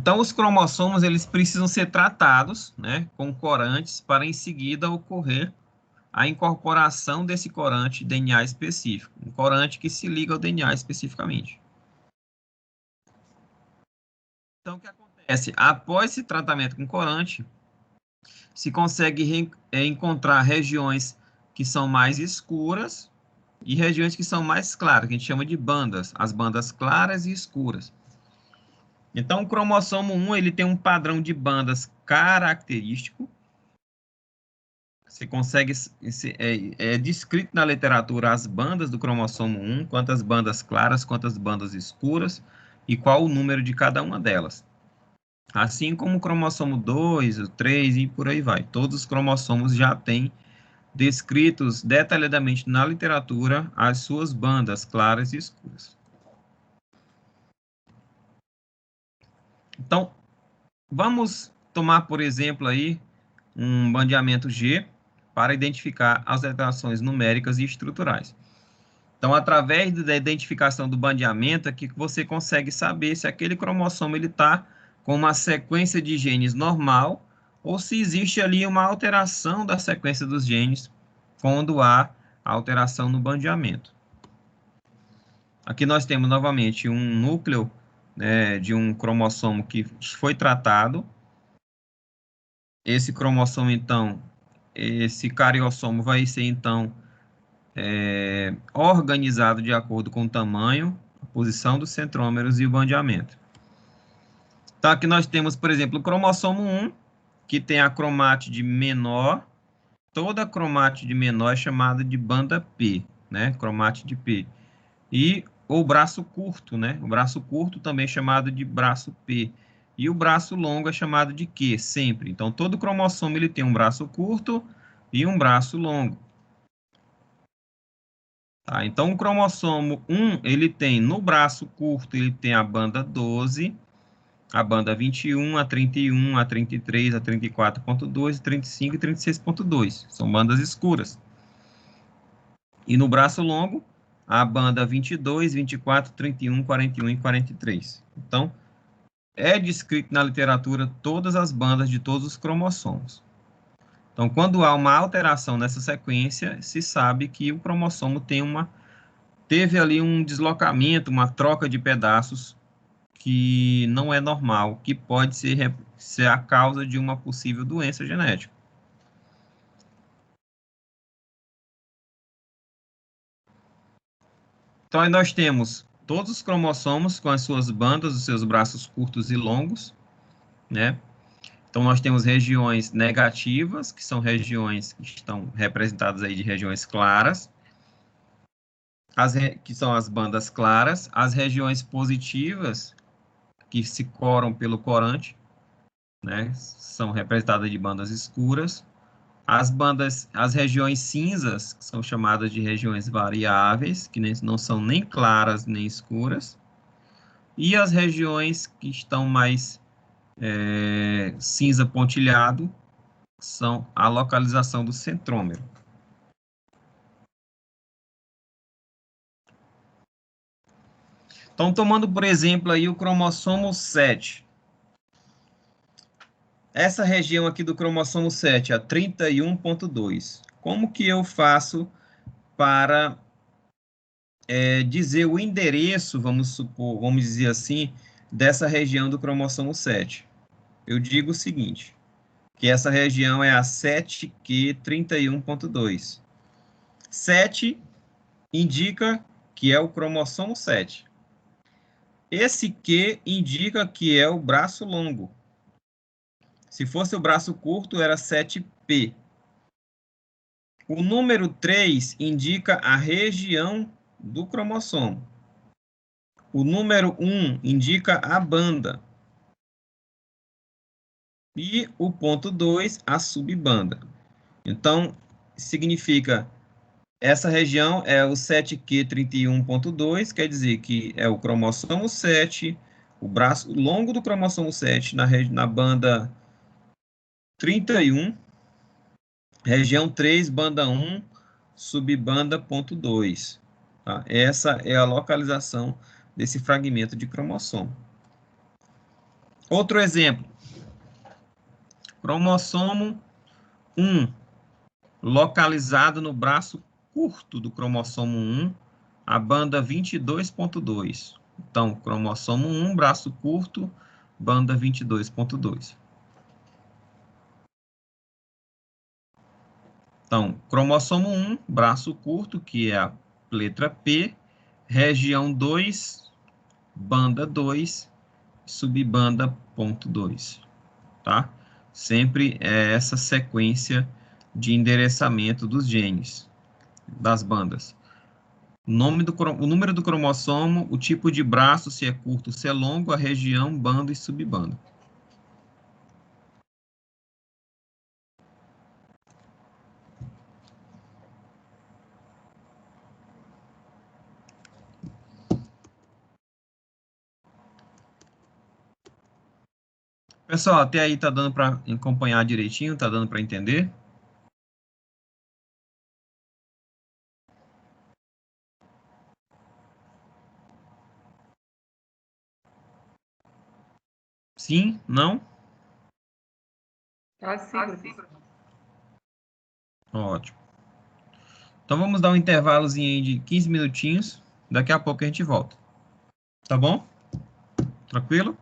Então, os cromossomos, eles precisam ser tratados, né, com corantes para em seguida ocorrer a incorporação desse corante DNA específico, um corante que se liga ao DNA especificamente. Então, o que acontece? Após esse tratamento com corante, se consegue encontrar regiões que são mais escuras e regiões que são mais claras, que a gente chama de bandas, as bandas claras e escuras. Então, o cromossomo 1, ele tem um padrão de bandas característico. Você consegue, é descrito na literatura as bandas do cromossomo 1, quantas bandas claras, quantas bandas escuras, e qual o número de cada uma delas. Assim como o cromossomo 2, o 3 e por aí vai. Todos os cromossomos já têm descritos detalhadamente na literatura as suas bandas claras e escuras. Então, vamos tomar, por exemplo, aí um bandeamento G para identificar as alterações numéricas e estruturais. Então, através da identificação do bandeamento, aqui que você consegue saber se aquele cromossomo está com uma sequência de genes normal ou se existe ali uma alteração da sequência dos genes quando há alteração no bandeamento. Aqui nós temos novamente um núcleo, né, de um cromossomo que foi tratado. Esse cromossomo, então, esse cariossomo vai ser, então, organizado de acordo com o tamanho, a posição dos centrômeros e o bandeamento. Então, aqui nós temos, por exemplo, o cromossomo 1, que tem a cromátide menor. Toda cromátide menor é chamada de banda P, né? Cromátide P. E o braço curto, né? O braço curto também é chamado de braço P. E o braço longo é chamado de Q, sempre. Então, todo cromossomo ele tem um braço curto e um braço longo. Tá? Então, o cromossomo 1, ele tem no braço curto, ele tem a banda 12, a banda 21, a 31, a 33, a 34.2, 35 e 36.2. São bandas escuras. E no braço longo, a banda 22, 24, 31, 41 e 43. Então, é descrito na literatura todas as bandas de todos os cromossomos. Então, quando há uma alteração nessa sequência, se sabe que o cromossomo teve ali um deslocamento, uma troca de pedaços que não é normal, que pode ser a causa de uma possível doença genética. Então, aí nós temos todos os cromossomos com as suas bandas, os seus braços curtos e longos, né? Então, nós temos regiões negativas, que são regiões que estão representadas aí de regiões claras, que são as bandas claras, as regiões positivas, que se coram pelo corante, né? São representadas de bandas escuras. As regiões cinzas, que são chamadas de regiões variáveis, que não são nem claras nem escuras. E as regiões que estão mais cinza pontilhado, são a localização do centrômero. Então, tomando por exemplo aí o cromossomo 7. Essa região aqui do cromossomo 7, a 31.2. Como que eu faço para dizer o endereço, vamos dizer assim, dessa região do cromossomo 7? Eu digo o seguinte, que essa região é a 7q31.2. 7 indica que é o cromossomo 7. Esse Q indica que é o braço longo. Se fosse o braço curto, era 7P. O número 3 indica a região do cromossomo. O número 1 indica a banda. E o ponto 2, a subbanda. Então, significa, essa região é o 7q31.2, quer dizer que é o cromossomo 7, o braço longo do cromossomo 7 na banda 31, região 3, banda 1, subbanda ponto 2. Tá? Essa é a localização desse fragmento de cromossomo. Outro exemplo. Cromossomo 1, localizado no braço curto do cromossomo 1, a banda 22.2. Então, cromossomo 1, braço curto, banda 22.2. Então, cromossomo 1, braço curto, que é a letra P, região 2, banda 2, subbanda ponto 2, tá? Sempre é essa sequência de endereçamento dos genes, das bandas. O número do cromossomo, o tipo de braço, se é curto, se é longo, a região, banda e subbanda. Pessoal, até aí tá dando para acompanhar direitinho? Tá dando para entender? Sim? Não? Tá sim, professor. Ótimo. Então vamos dar um intervalozinho aí de 15 minutinhos. Daqui a pouco a gente volta. Tá bom? Tranquilo?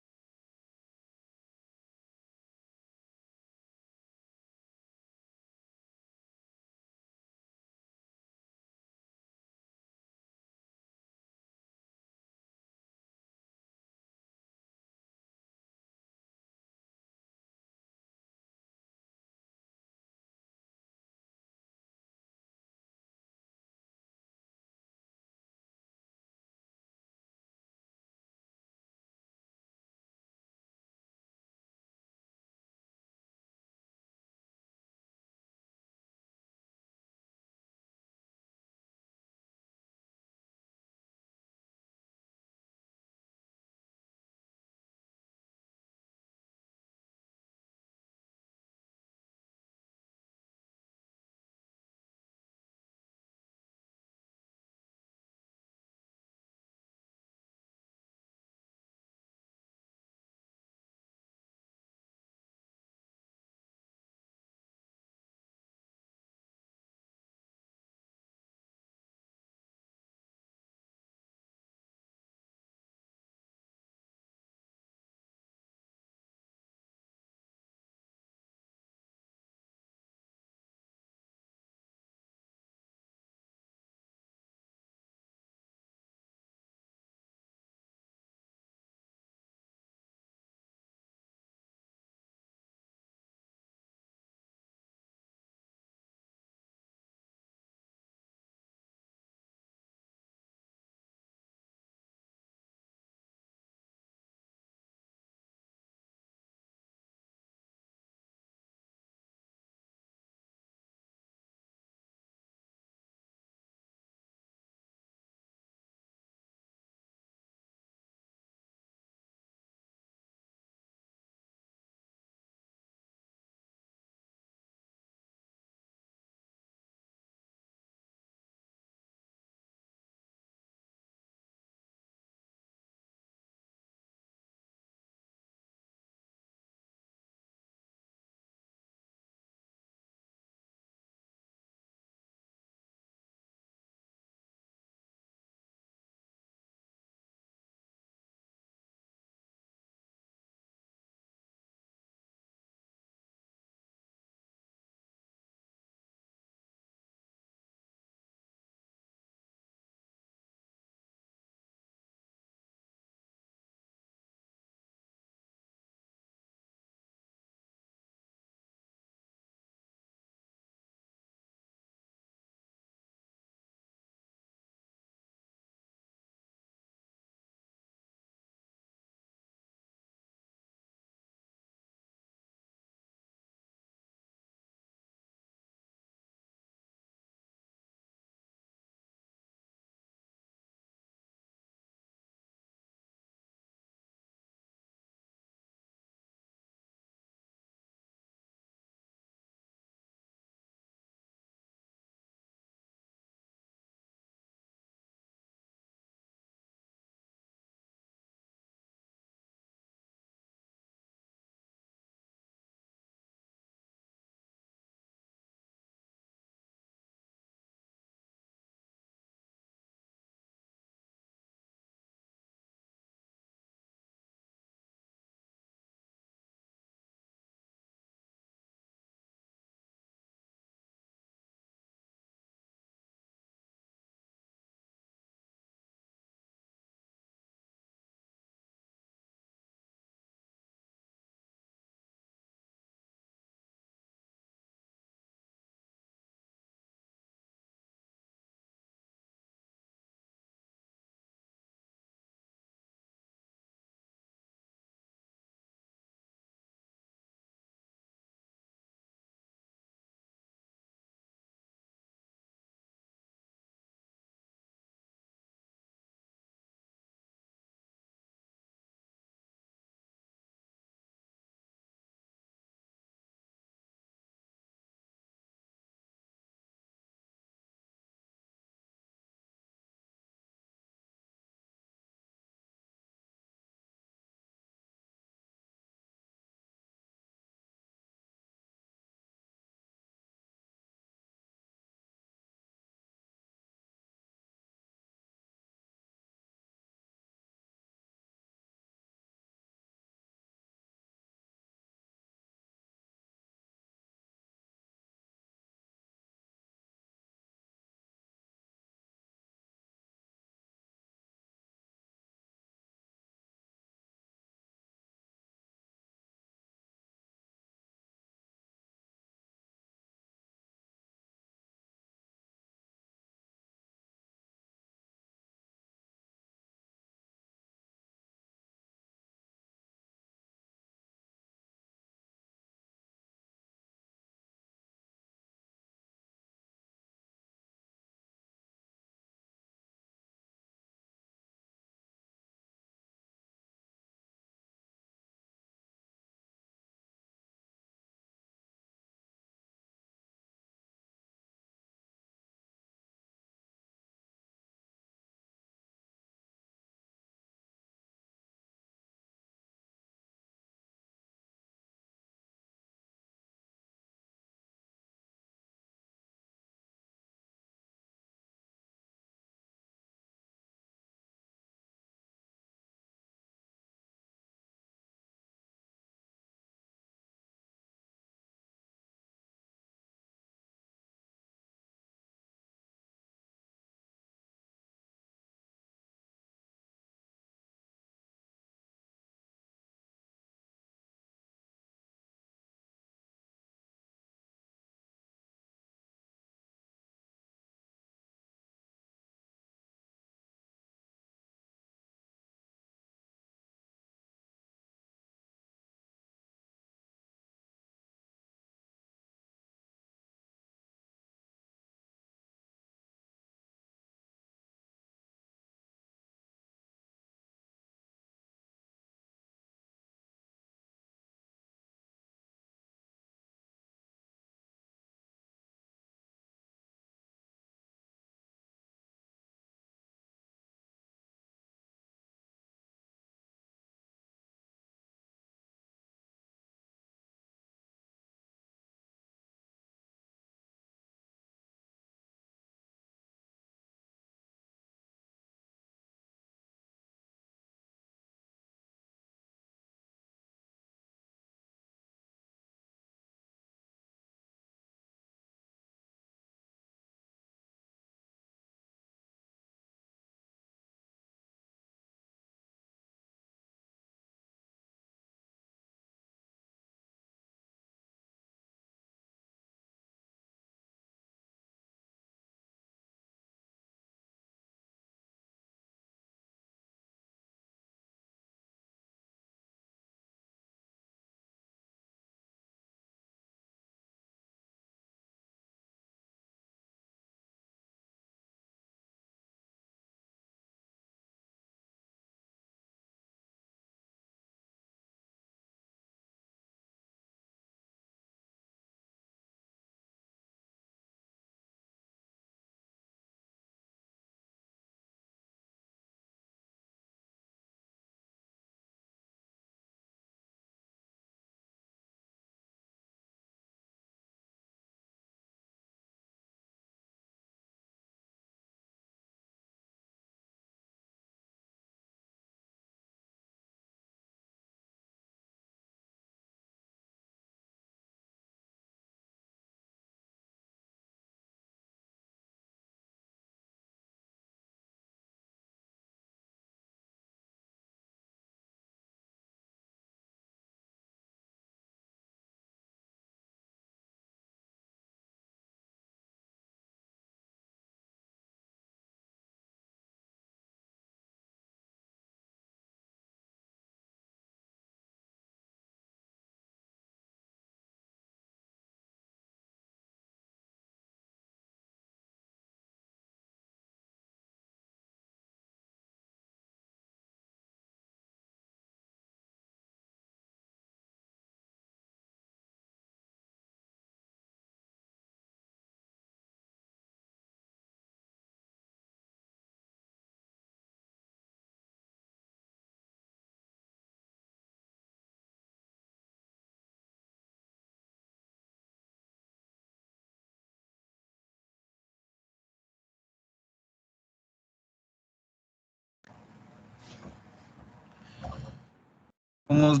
Vamos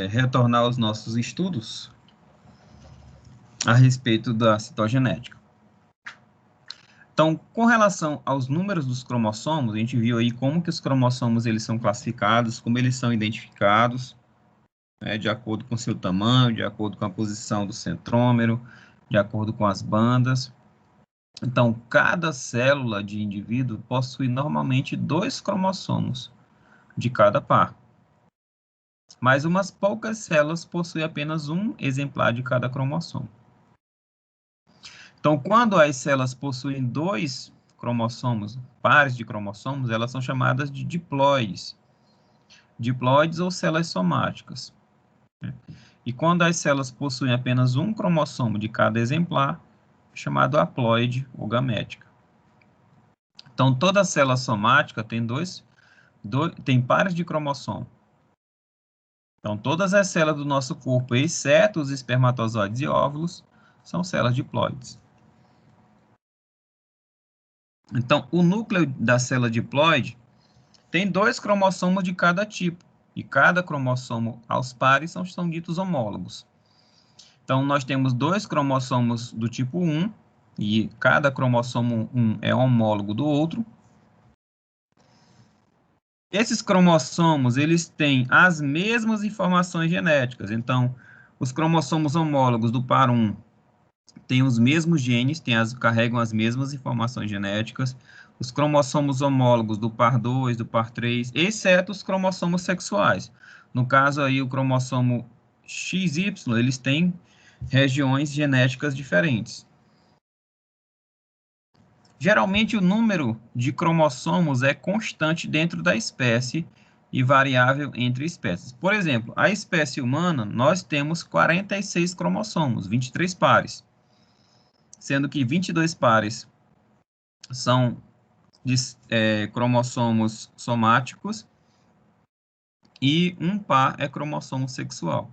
retornar aos nossos estudos a respeito da citogenética. Então, com relação aos números dos cromossomos, a gente viu aí como que os cromossomos eles são classificados, como eles são identificados, né, de acordo com seu tamanho, de acordo com a posição do centrômero, de acordo com as bandas. Então, cada célula de indivíduo possui normalmente 2 cromossomos de cada par. Mas umas poucas células possuem apenas um exemplar de cada cromossomo. Então, quando as células possuem 2 cromossomos, pares de cromossomos, elas são chamadas de diploides. Diploides ou células somáticas. E quando as células possuem apenas um cromossomo de cada exemplar, é chamado haploide ou gamética. Então, toda célula somática tem pares de cromossomo. Então, todas as células do nosso corpo, exceto os espermatozoides e óvulos, são células diploides. Então, o núcleo da célula diploide tem 2 cromossomos de cada tipo, e cada cromossomo aos pares são ditos homólogos. Então, nós temos 2 cromossomos do tipo 1, e cada cromossomo 1 é homólogo do outro. Esses cromossomos, eles têm as mesmas informações genéticas. Então, os cromossomos homólogos do par 1 têm os mesmos genes, carregam as mesmas informações genéticas. Os cromossomos homólogos do par 2, do par 3, exceto os cromossomos sexuais. No caso aí, o cromossomo XY, eles têm regiões genéticas diferentes. Geralmente, o número de cromossomos é constante dentro da espécie e variável entre espécies. Por exemplo, a espécie humana, nós temos 46 cromossomos, 23 pares, sendo que 22 pares são cromossomos somáticos e um par é cromossomo sexual.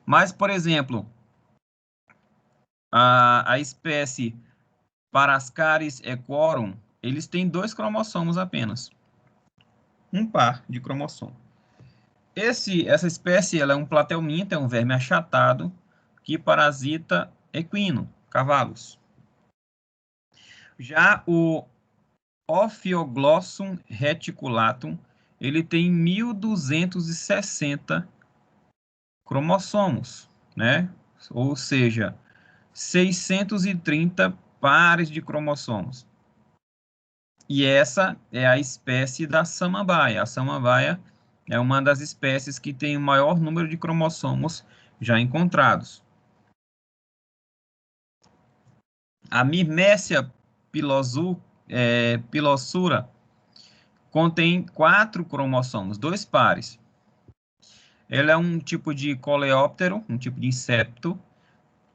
Mas, por exemplo, a espécie Parascaris equorum, eles têm 2 cromossomos apenas. Um par de cromossomo. Essa espécie ela é um platelminto, é um verme achatado, que parasita equino, cavalos. Já o Ophioglossum reticulatum, ele tem 1.260 cromossomos, né? Ou seja, 630 pares de cromossomos. E essa é a espécie da samambaia. A samambaia é uma das espécies que tem o maior número de cromossomos já encontrados. A Myrmecia pilossura contém 4 cromossomos, 2 pares. Ela é um tipo de coleóptero, um tipo de inseto,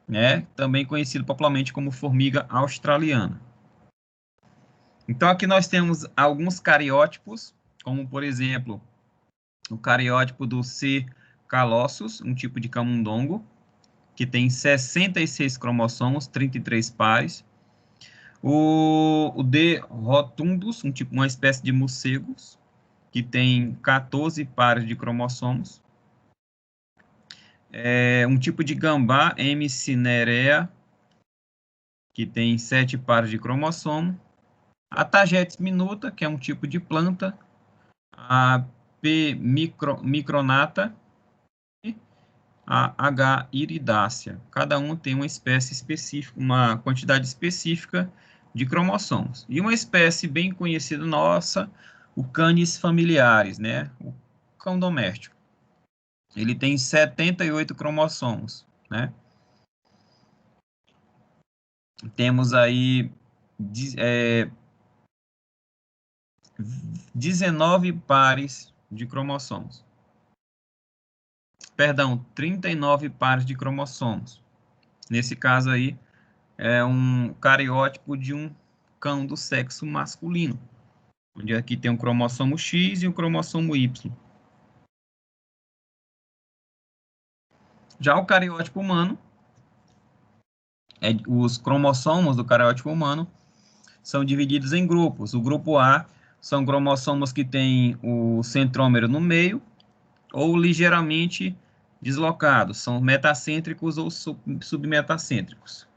né? Também conhecido popularmente como formiga australiana. Então, aqui nós temos alguns cariótipos, como, por exemplo, o cariótipo do C. calossus, um tipo de camundongo, que tem 66 cromossomos, 33 pares. O D. rotundus, uma espécie de morcegos, que tem 14 pares de cromossomos. Um tipo de gambá, M. cinerea, que tem 7 pares de cromossomo. A Tagetes minuta, que é um tipo de planta. A P. micronata e a H. iridácea. Cada um tem uma espécie específica, uma quantidade específica de cromossomos. E uma espécie bem conhecida nossa, o Canis familiaris, né? O cão doméstico. Ele tem 78 cromossomos, né? Temos aí 19 pares de cromossomos. Perdão, 39 pares de cromossomos. Nesse caso aí, é um cariótipo de um cão do sexo masculino, onde aqui tem um cromossomo X e um cromossomo Y. Já o cariótipo humano, os cromossomos do cariótipo humano são divididos em grupos. O grupo A são cromossomos que têm o centrômero no meio ou ligeiramente deslocados, são metacêntricos ou submetacêntricos.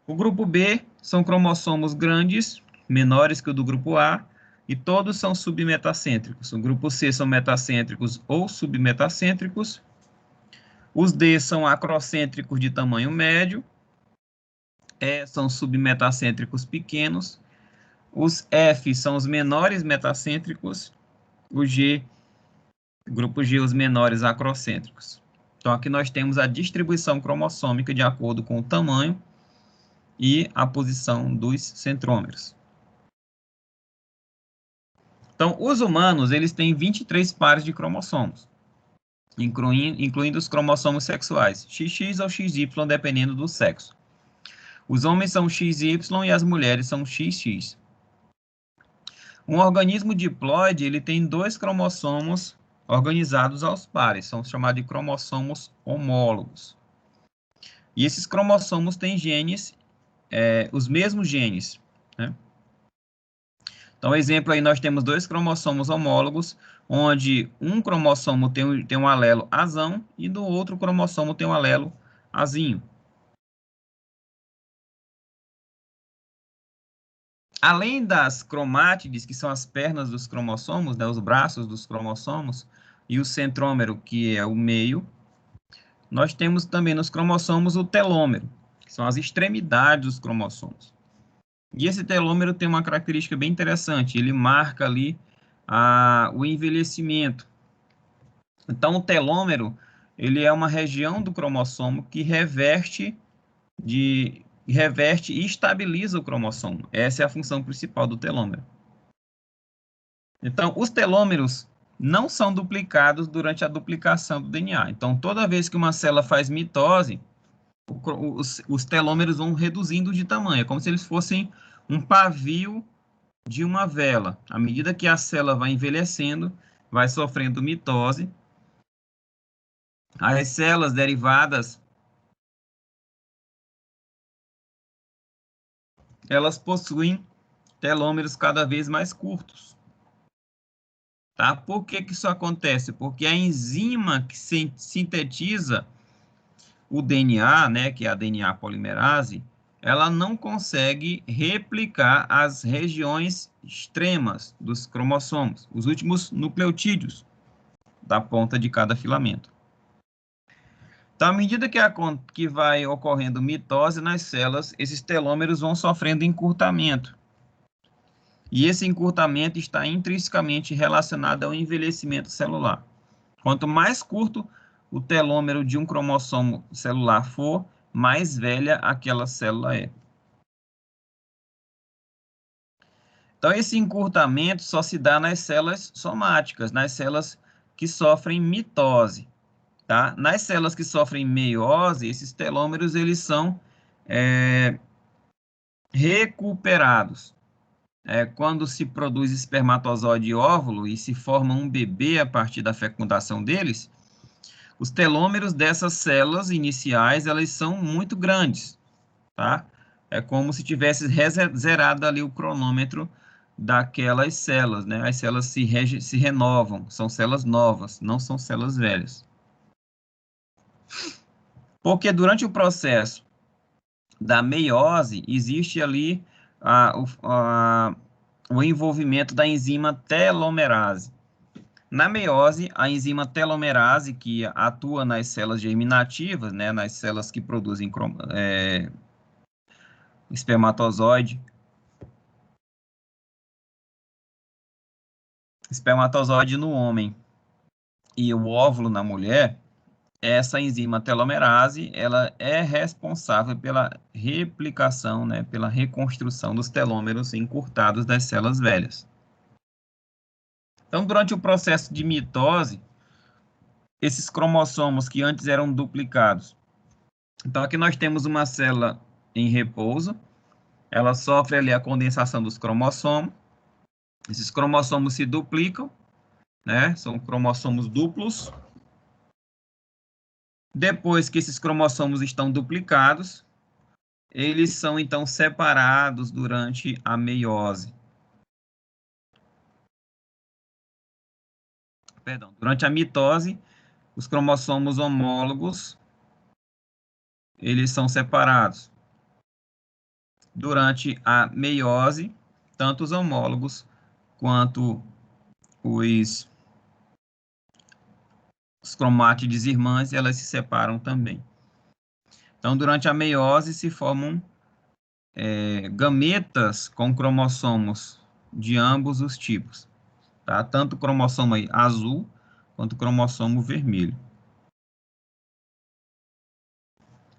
O grupo B são cromossomos grandes, menores que o do grupo A, e todos são submetacêntricos. O grupo C são metacêntricos ou submetacêntricos. Os D são acrocêntricos de tamanho médio. E são submetacêntricos pequenos. Os F são os menores metacêntricos. O grupo G, os menores acrocêntricos. Então, aqui nós temos a distribuição cromossômica de acordo com o tamanho e a posição dos centrômeros. Então, os humanos, eles têm 23 pares de cromossomos, incluindo os cromossomos sexuais, XX ou XY, dependendo do sexo. Os homens são XY e as mulheres são XX. Um organismo diploide, ele tem 2 cromossomos organizados aos pares, são chamados de cromossomos homólogos. E esses cromossomos têm genes, os mesmos genes, né? Então, exemplo aí, nós temos 2 cromossomos homólogos, onde um cromossomo tem um alelo azão e do outro cromossomo tem um alelo azinho. Além das cromátides, que são as pernas dos cromossomos, né, os braços dos cromossomos, e o centrômero, que é o meio, nós temos também nos cromossomos o telômero, que são as extremidades dos cromossomos. E esse telômero tem uma característica bem interessante, ele marca ali o envelhecimento. Então, o telômero, ele é uma região do cromossomo que reverte e estabiliza o cromossomo. Essa é a função principal do telômero. Então, os telômeros não são duplicados durante a duplicação do DNA. Então, toda vez que uma célula faz mitose, os telômeros vão reduzindo de tamanho, é como se eles fossem um pavio de uma vela. À medida que a célula vai envelhecendo, vai sofrendo mitose, as células derivadas, elas possuem telômeros cada vez mais curtos. Tá? Por que que isso acontece? Porque a enzima que sintetiza o DNA, né, que é a DNA polimerase, ela não consegue replicar as regiões extremas dos cromossomos, os últimos nucleotídeos da ponta de cada filamento. Então, à medida que vai ocorrendo mitose nas células, esses telômeros vão sofrendo encurtamento. E esse encurtamento está intrinsecamente relacionado ao envelhecimento celular. Quanto mais curto o telômero de um cromossomo celular for, mais velha aquela célula é. Então, esse encurtamento só se dá nas células somáticas, nas células que sofrem mitose. Tá? Nas células que sofrem meiose, esses telômeros eles são recuperados. Quando se produz espermatozoide e óvulo e se forma um bebê a partir da fecundação deles, os telômeros dessas células iniciais, elas são muito grandes, tá? É como se tivesse zerado ali o cronômetro daquelas células, né? As células se renovam, são células novas, não são células velhas. Porque durante o processo da meiose, existe ali o envolvimento da enzima telomerase. Na meiose, a enzima telomerase, que atua nas células germinativas, né, nas células que produzem espermatozoide no homem e o óvulo na mulher, essa enzima telomerase, ela é responsável pela replicação, né, pela reconstrução dos telômeros encurtados das células velhas. Então, durante o processo de mitose, esses cromossomos que antes eram duplicados. Então, aqui nós temos uma célula em repouso, ela sofre ali a condensação dos cromossomos, esses cromossomos se duplicam, né? São cromossomos duplos. Depois que esses cromossomos estão duplicados, eles são então separados durante a meiose. Perdão, durante a mitose, os cromossomos homólogos, eles são separados. Durante a meiose, tanto os homólogos quanto os cromátides irmãs, elas se separam também. Então, durante a meiose, se formam gametas com cromossomos de ambos os tipos, tá? Tanto o cromossomo aí azul quanto o cromossomo vermelho.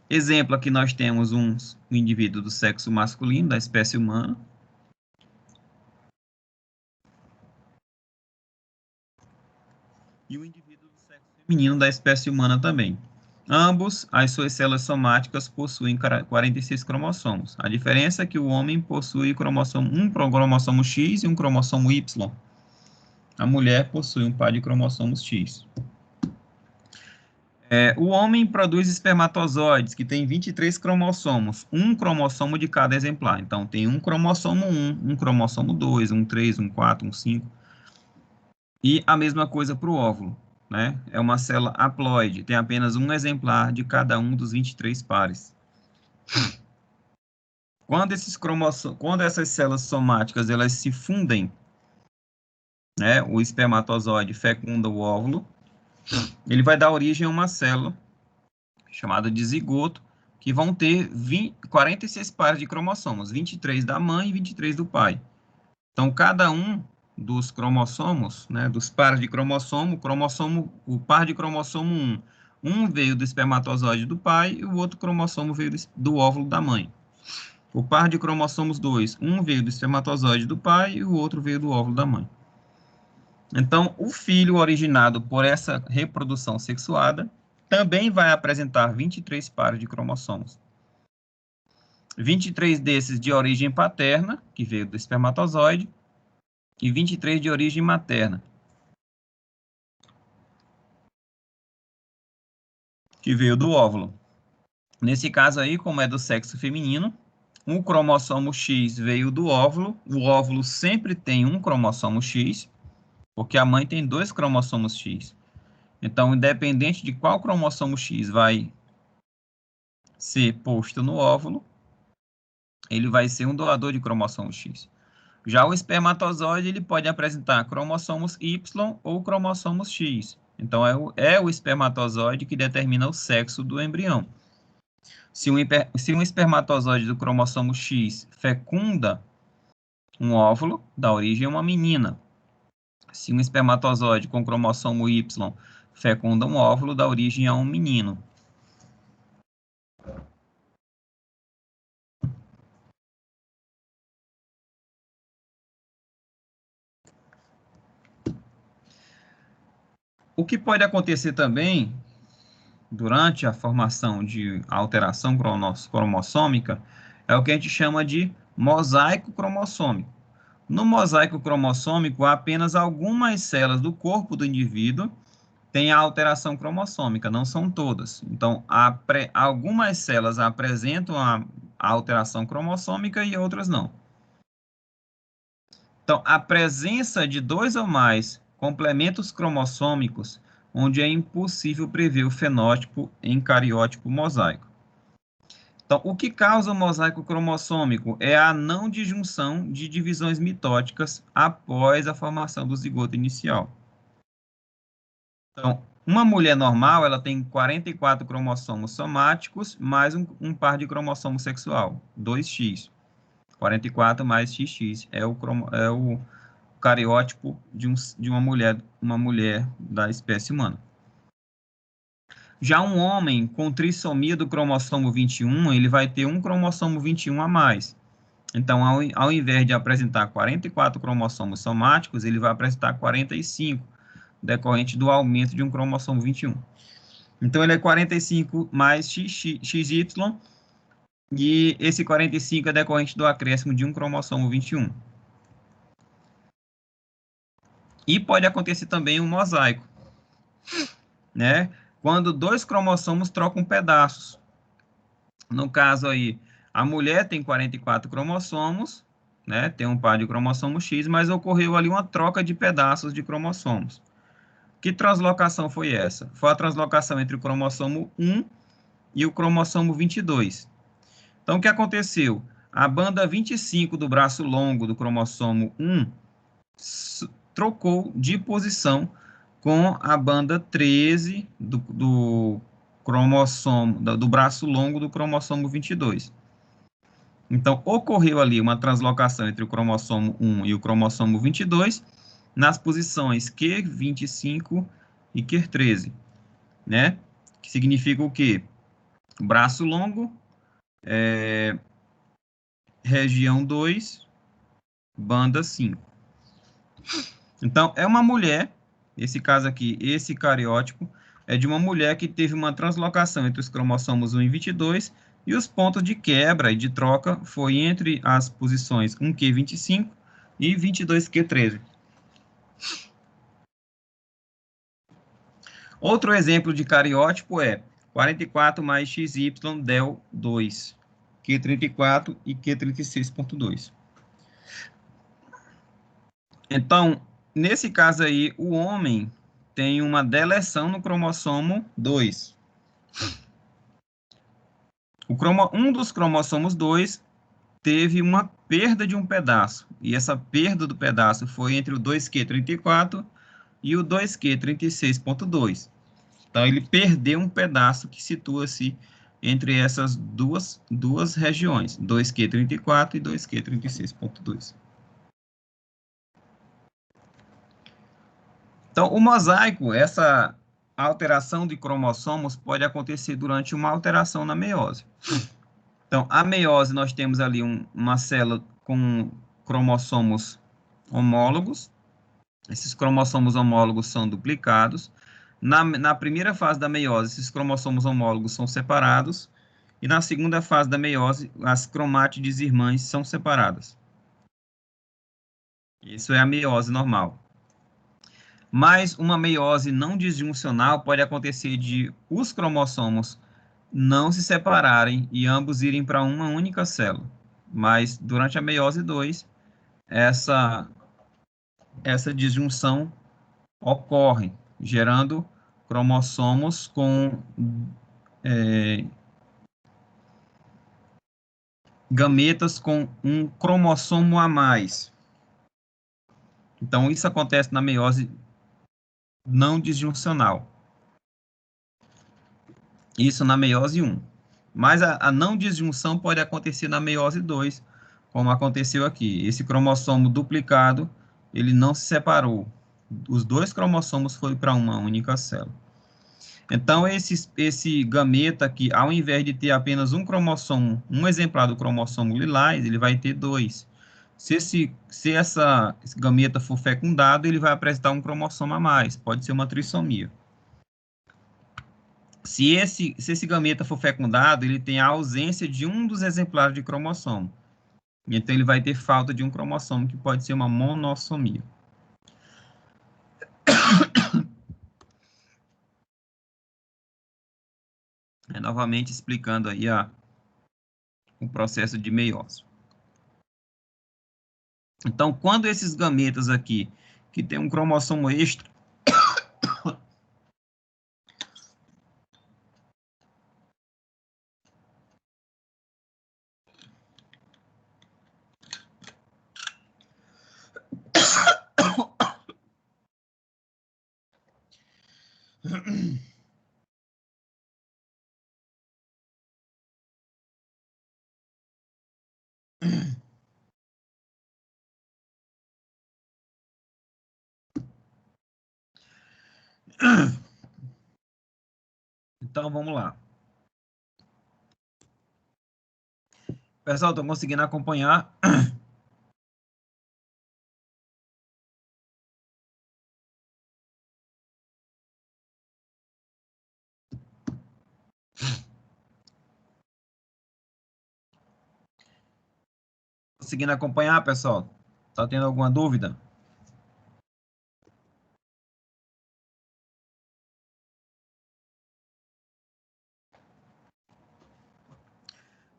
Exemplo, aqui nós temos um indivíduo do sexo masculino, da espécie humana. E um indivíduo do sexo feminino, da espécie humana também. Ambos, as suas células somáticas possuem 46 cromossomos. A diferença é que o homem possui um cromossomo X e um cromossomo Y. A mulher possui um par de cromossomos X. O homem produz espermatozoides, que tem 23 cromossomos, um cromossomo de cada exemplar. Então, tem um cromossomo 1, um cromossomo 2, um 3, um 4, um 5. E a mesma coisa para o óvulo, né? É uma célula haploide, tem apenas um exemplar de cada um dos 23 pares. Quando essas células somáticas elas se fundem, né? O espermatozoide fecunda o óvulo, ele vai dar origem a uma célula chamada de zigoto, que vão ter 46 pares de cromossomos, 23 da mãe e 23 do pai. Então, cada um dos cromossomos, né, dos pares de cromossomo, o par de cromossomo 1 veio do espermatozoide do pai e o outro cromossomo veio do óvulo da mãe. O par de cromossomos 2, um veio do espermatozoide do pai e o outro veio do óvulo da mãe. Então, o filho originado por essa reprodução sexuada também vai apresentar 23 pares de cromossomos. 23 desses de origem paterna, que veio do espermatozoide, e 23 de origem materna, que veio do óvulo. Nesse caso aí, como é do sexo feminino, o cromossomo X veio do óvulo, o óvulo sempre tem um cromossomo X, porque a mãe tem 2 cromossomos X. Então, independente de qual cromossomo X vai ser posto no óvulo, ele vai ser um doador de cromossomo X. Já o espermatozoide, ele pode apresentar cromossomos Y ou cromossomos X. Então, é o espermatozoide que determina o sexo do embrião. Se um espermatozoide do cromossomo X fecunda um óvulo, dá origem a uma menina. Se um espermatozoide com cromossomo Y fecunda um óvulo, dá origem a um menino. O que pode acontecer também durante a formação de alteração cromossômica é o que a gente chama de mosaico cromossômico. No mosaico cromossômico, apenas algumas células do corpo do indivíduo têm a alteração cromossômica, não são todas. Então, algumas células apresentam a alteração cromossômica e outras não. Então, a presença de 2 ou mais complementos cromossômicos, onde é impossível prever o fenótipo em cariótipo mosaico. Então, o que causa o mosaico cromossômico é a não disjunção de divisões mitóticas após a formação do zigoto inicial. Então, uma mulher normal, ela tem 44 cromossomos somáticos, mais um par de cromossomo sexual, 2x. 44 mais XX é o cariótipo de uma mulher da espécie humana. Já um homem com trissomia do cromossomo 21, ele vai ter um cromossomo 21 a mais. Então, ao invés de apresentar 44 cromossomos somáticos, ele vai apresentar 45, decorrente do aumento de um cromossomo 21. Então, ele é 45 mais XY, e esse 45 é decorrente do acréscimo de um cromossomo 21. E pode acontecer também um mosaico, né? Quando 2 cromossomos trocam pedaços. No caso aí, a mulher tem 44 cromossomos, né? Tem um par de cromossomo X, mas ocorreu ali uma troca de pedaços de cromossomos. Que translocação foi essa? Foi a translocação entre o cromossomo 1 e o cromossomo 22. Então, o que aconteceu? A banda 25 do braço longo do cromossomo 1 trocou de posição com a banda 13 do cromossomo, do braço longo do cromossomo 22. Então, ocorreu ali uma translocação entre o cromossomo 1 e o cromossomo 22 nas posições Q25 e Q13, né? Que significa o quê? Braço longo, região 2, banda 5. Então, é uma mulher, esse caso aqui, esse cariótipo, é de uma mulher que teve uma translocação entre os cromossomos 1 e 22, e os pontos de quebra e de troca foi entre as posições 1Q25 e 22Q13. Outro exemplo de cariótipo é 44 mais XY del 2, Q34 e Q36.2. Então, nesse caso aí, o homem tem uma deleção no cromossomo 2. Um dos cromossomos 2 teve uma perda de um pedaço, e essa perda do pedaço foi entre o 2Q34 e o 2Q36.2. Então, ele perdeu um pedaço que situa-se entre essas duas regiões, 2Q34 e 2Q36.2. Então, o mosaico, essa alteração de cromossomos pode acontecer durante uma alteração na meiose. Então, a meiose, nós temos ali uma célula com cromossomos homólogos. Esses cromossomos homólogos são duplicados. Na primeira fase da meiose, esses cromossomos homólogos são separados. E na segunda fase da meiose, as cromátides irmãs são separadas. Isso é a meiose normal. Mas uma meiose não disjuncional pode acontecer de os cromossomos não se separarem e ambos irem para uma única célula. Mas durante a meiose 2, essa disjunção ocorre, gerando cromossomos com gametas com um cromossomo a mais. Então, isso acontece na meiose não disjuncional. Isso na meiose 1. Mas a não disjunção pode acontecer na meiose 2, como aconteceu aqui. Esse cromossomo duplicado, ele não se separou. Os dois cromossomos foram para uma única célula. Então, esse gameta aqui, ao invés de ter apenas um cromossomo, um exemplar do cromossomo lilás, ele vai ter dois. Se esse gameta for fecundado, ele vai apresentar um cromossomo a mais, pode ser uma trissomia. Se esse gameta for fecundado, ele tem a ausência de um dos exemplares de cromossomo. Então, ele vai ter falta de um cromossomo, que pode ser uma monossomia. Novamente explicando aí o processo de meiose. Então, quando esses gametas aqui, que tem um cromossomo extra, então vamos lá. Pessoal, estão conseguindo acompanhar? Conseguindo acompanhar, pessoal? Tá tendo alguma dúvida?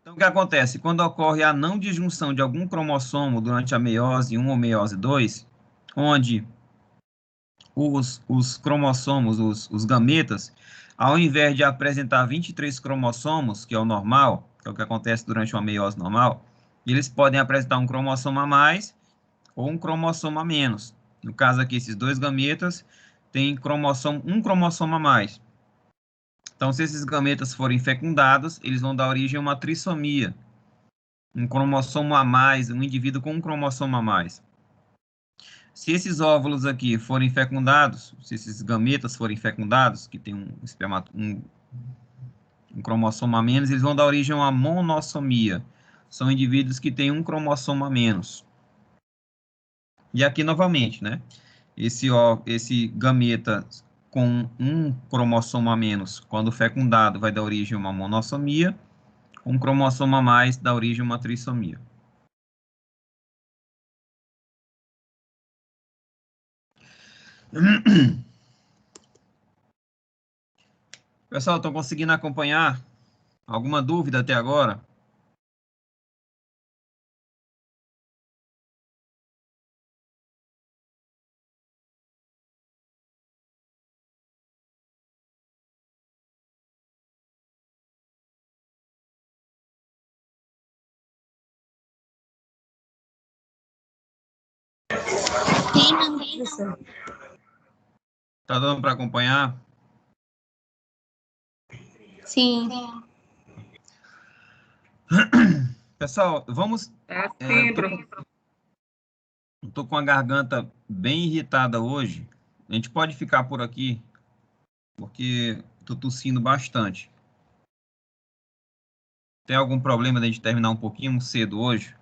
Então, o que acontece? Quando ocorre a não disjunção de algum cromossomo durante a meiose 1 ou meiose 2, onde os cromossomos, os gametas, ao invés de apresentar 23 cromossomos, que é o normal, que é o que acontece durante uma meiose normal, eles podem apresentar um cromossomo a mais ou um cromossomo a menos. No caso aqui, esses dois gametas têm um cromossomo a mais. Então, se esses gametas forem fecundados, eles vão dar origem a uma trissomia. Um cromossomo a mais, um indivíduo com um cromossomo a mais. Se esses óvulos aqui forem fecundados, se esses gametas forem fecundados, que tem um cromossomo a menos, eles vão dar origem a uma monossomia. São indivíduos que têm um cromossomo a menos. E aqui, novamente, né? Esse gameta com um cromossomo a menos, quando fecundado, vai dar origem a uma monossomia. Um cromossomo a mais dá origem a uma trissomia. Pessoal, estão conseguindo acompanhar? Alguma dúvida até agora? Tá dando para acompanhar? Sim. Pessoal, vamos... Estou com a garganta bem irritada hoje. A gente pode ficar por aqui, porque estou tossindo bastante. Tem algum problema de a gente terminar um pouquinho cedo hoje?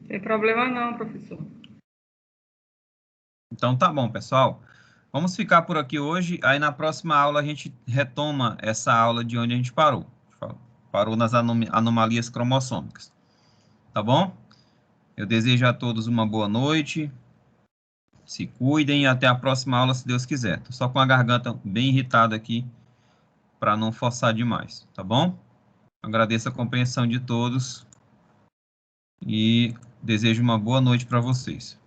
Sem problema não, professor. Então tá bom, pessoal. Vamos ficar por aqui hoje. Aí na próxima aula a gente retoma essa aula de onde a gente parou. Parou nas anomalias cromossômicas. Tá bom? Eu desejo a todos uma boa noite. Se cuidem e até a próxima aula, se Deus quiser. Tô só com a garganta bem irritada aqui para não forçar demais, tá bom? Agradeço a compreensão de todos e desejo uma boa noite para vocês.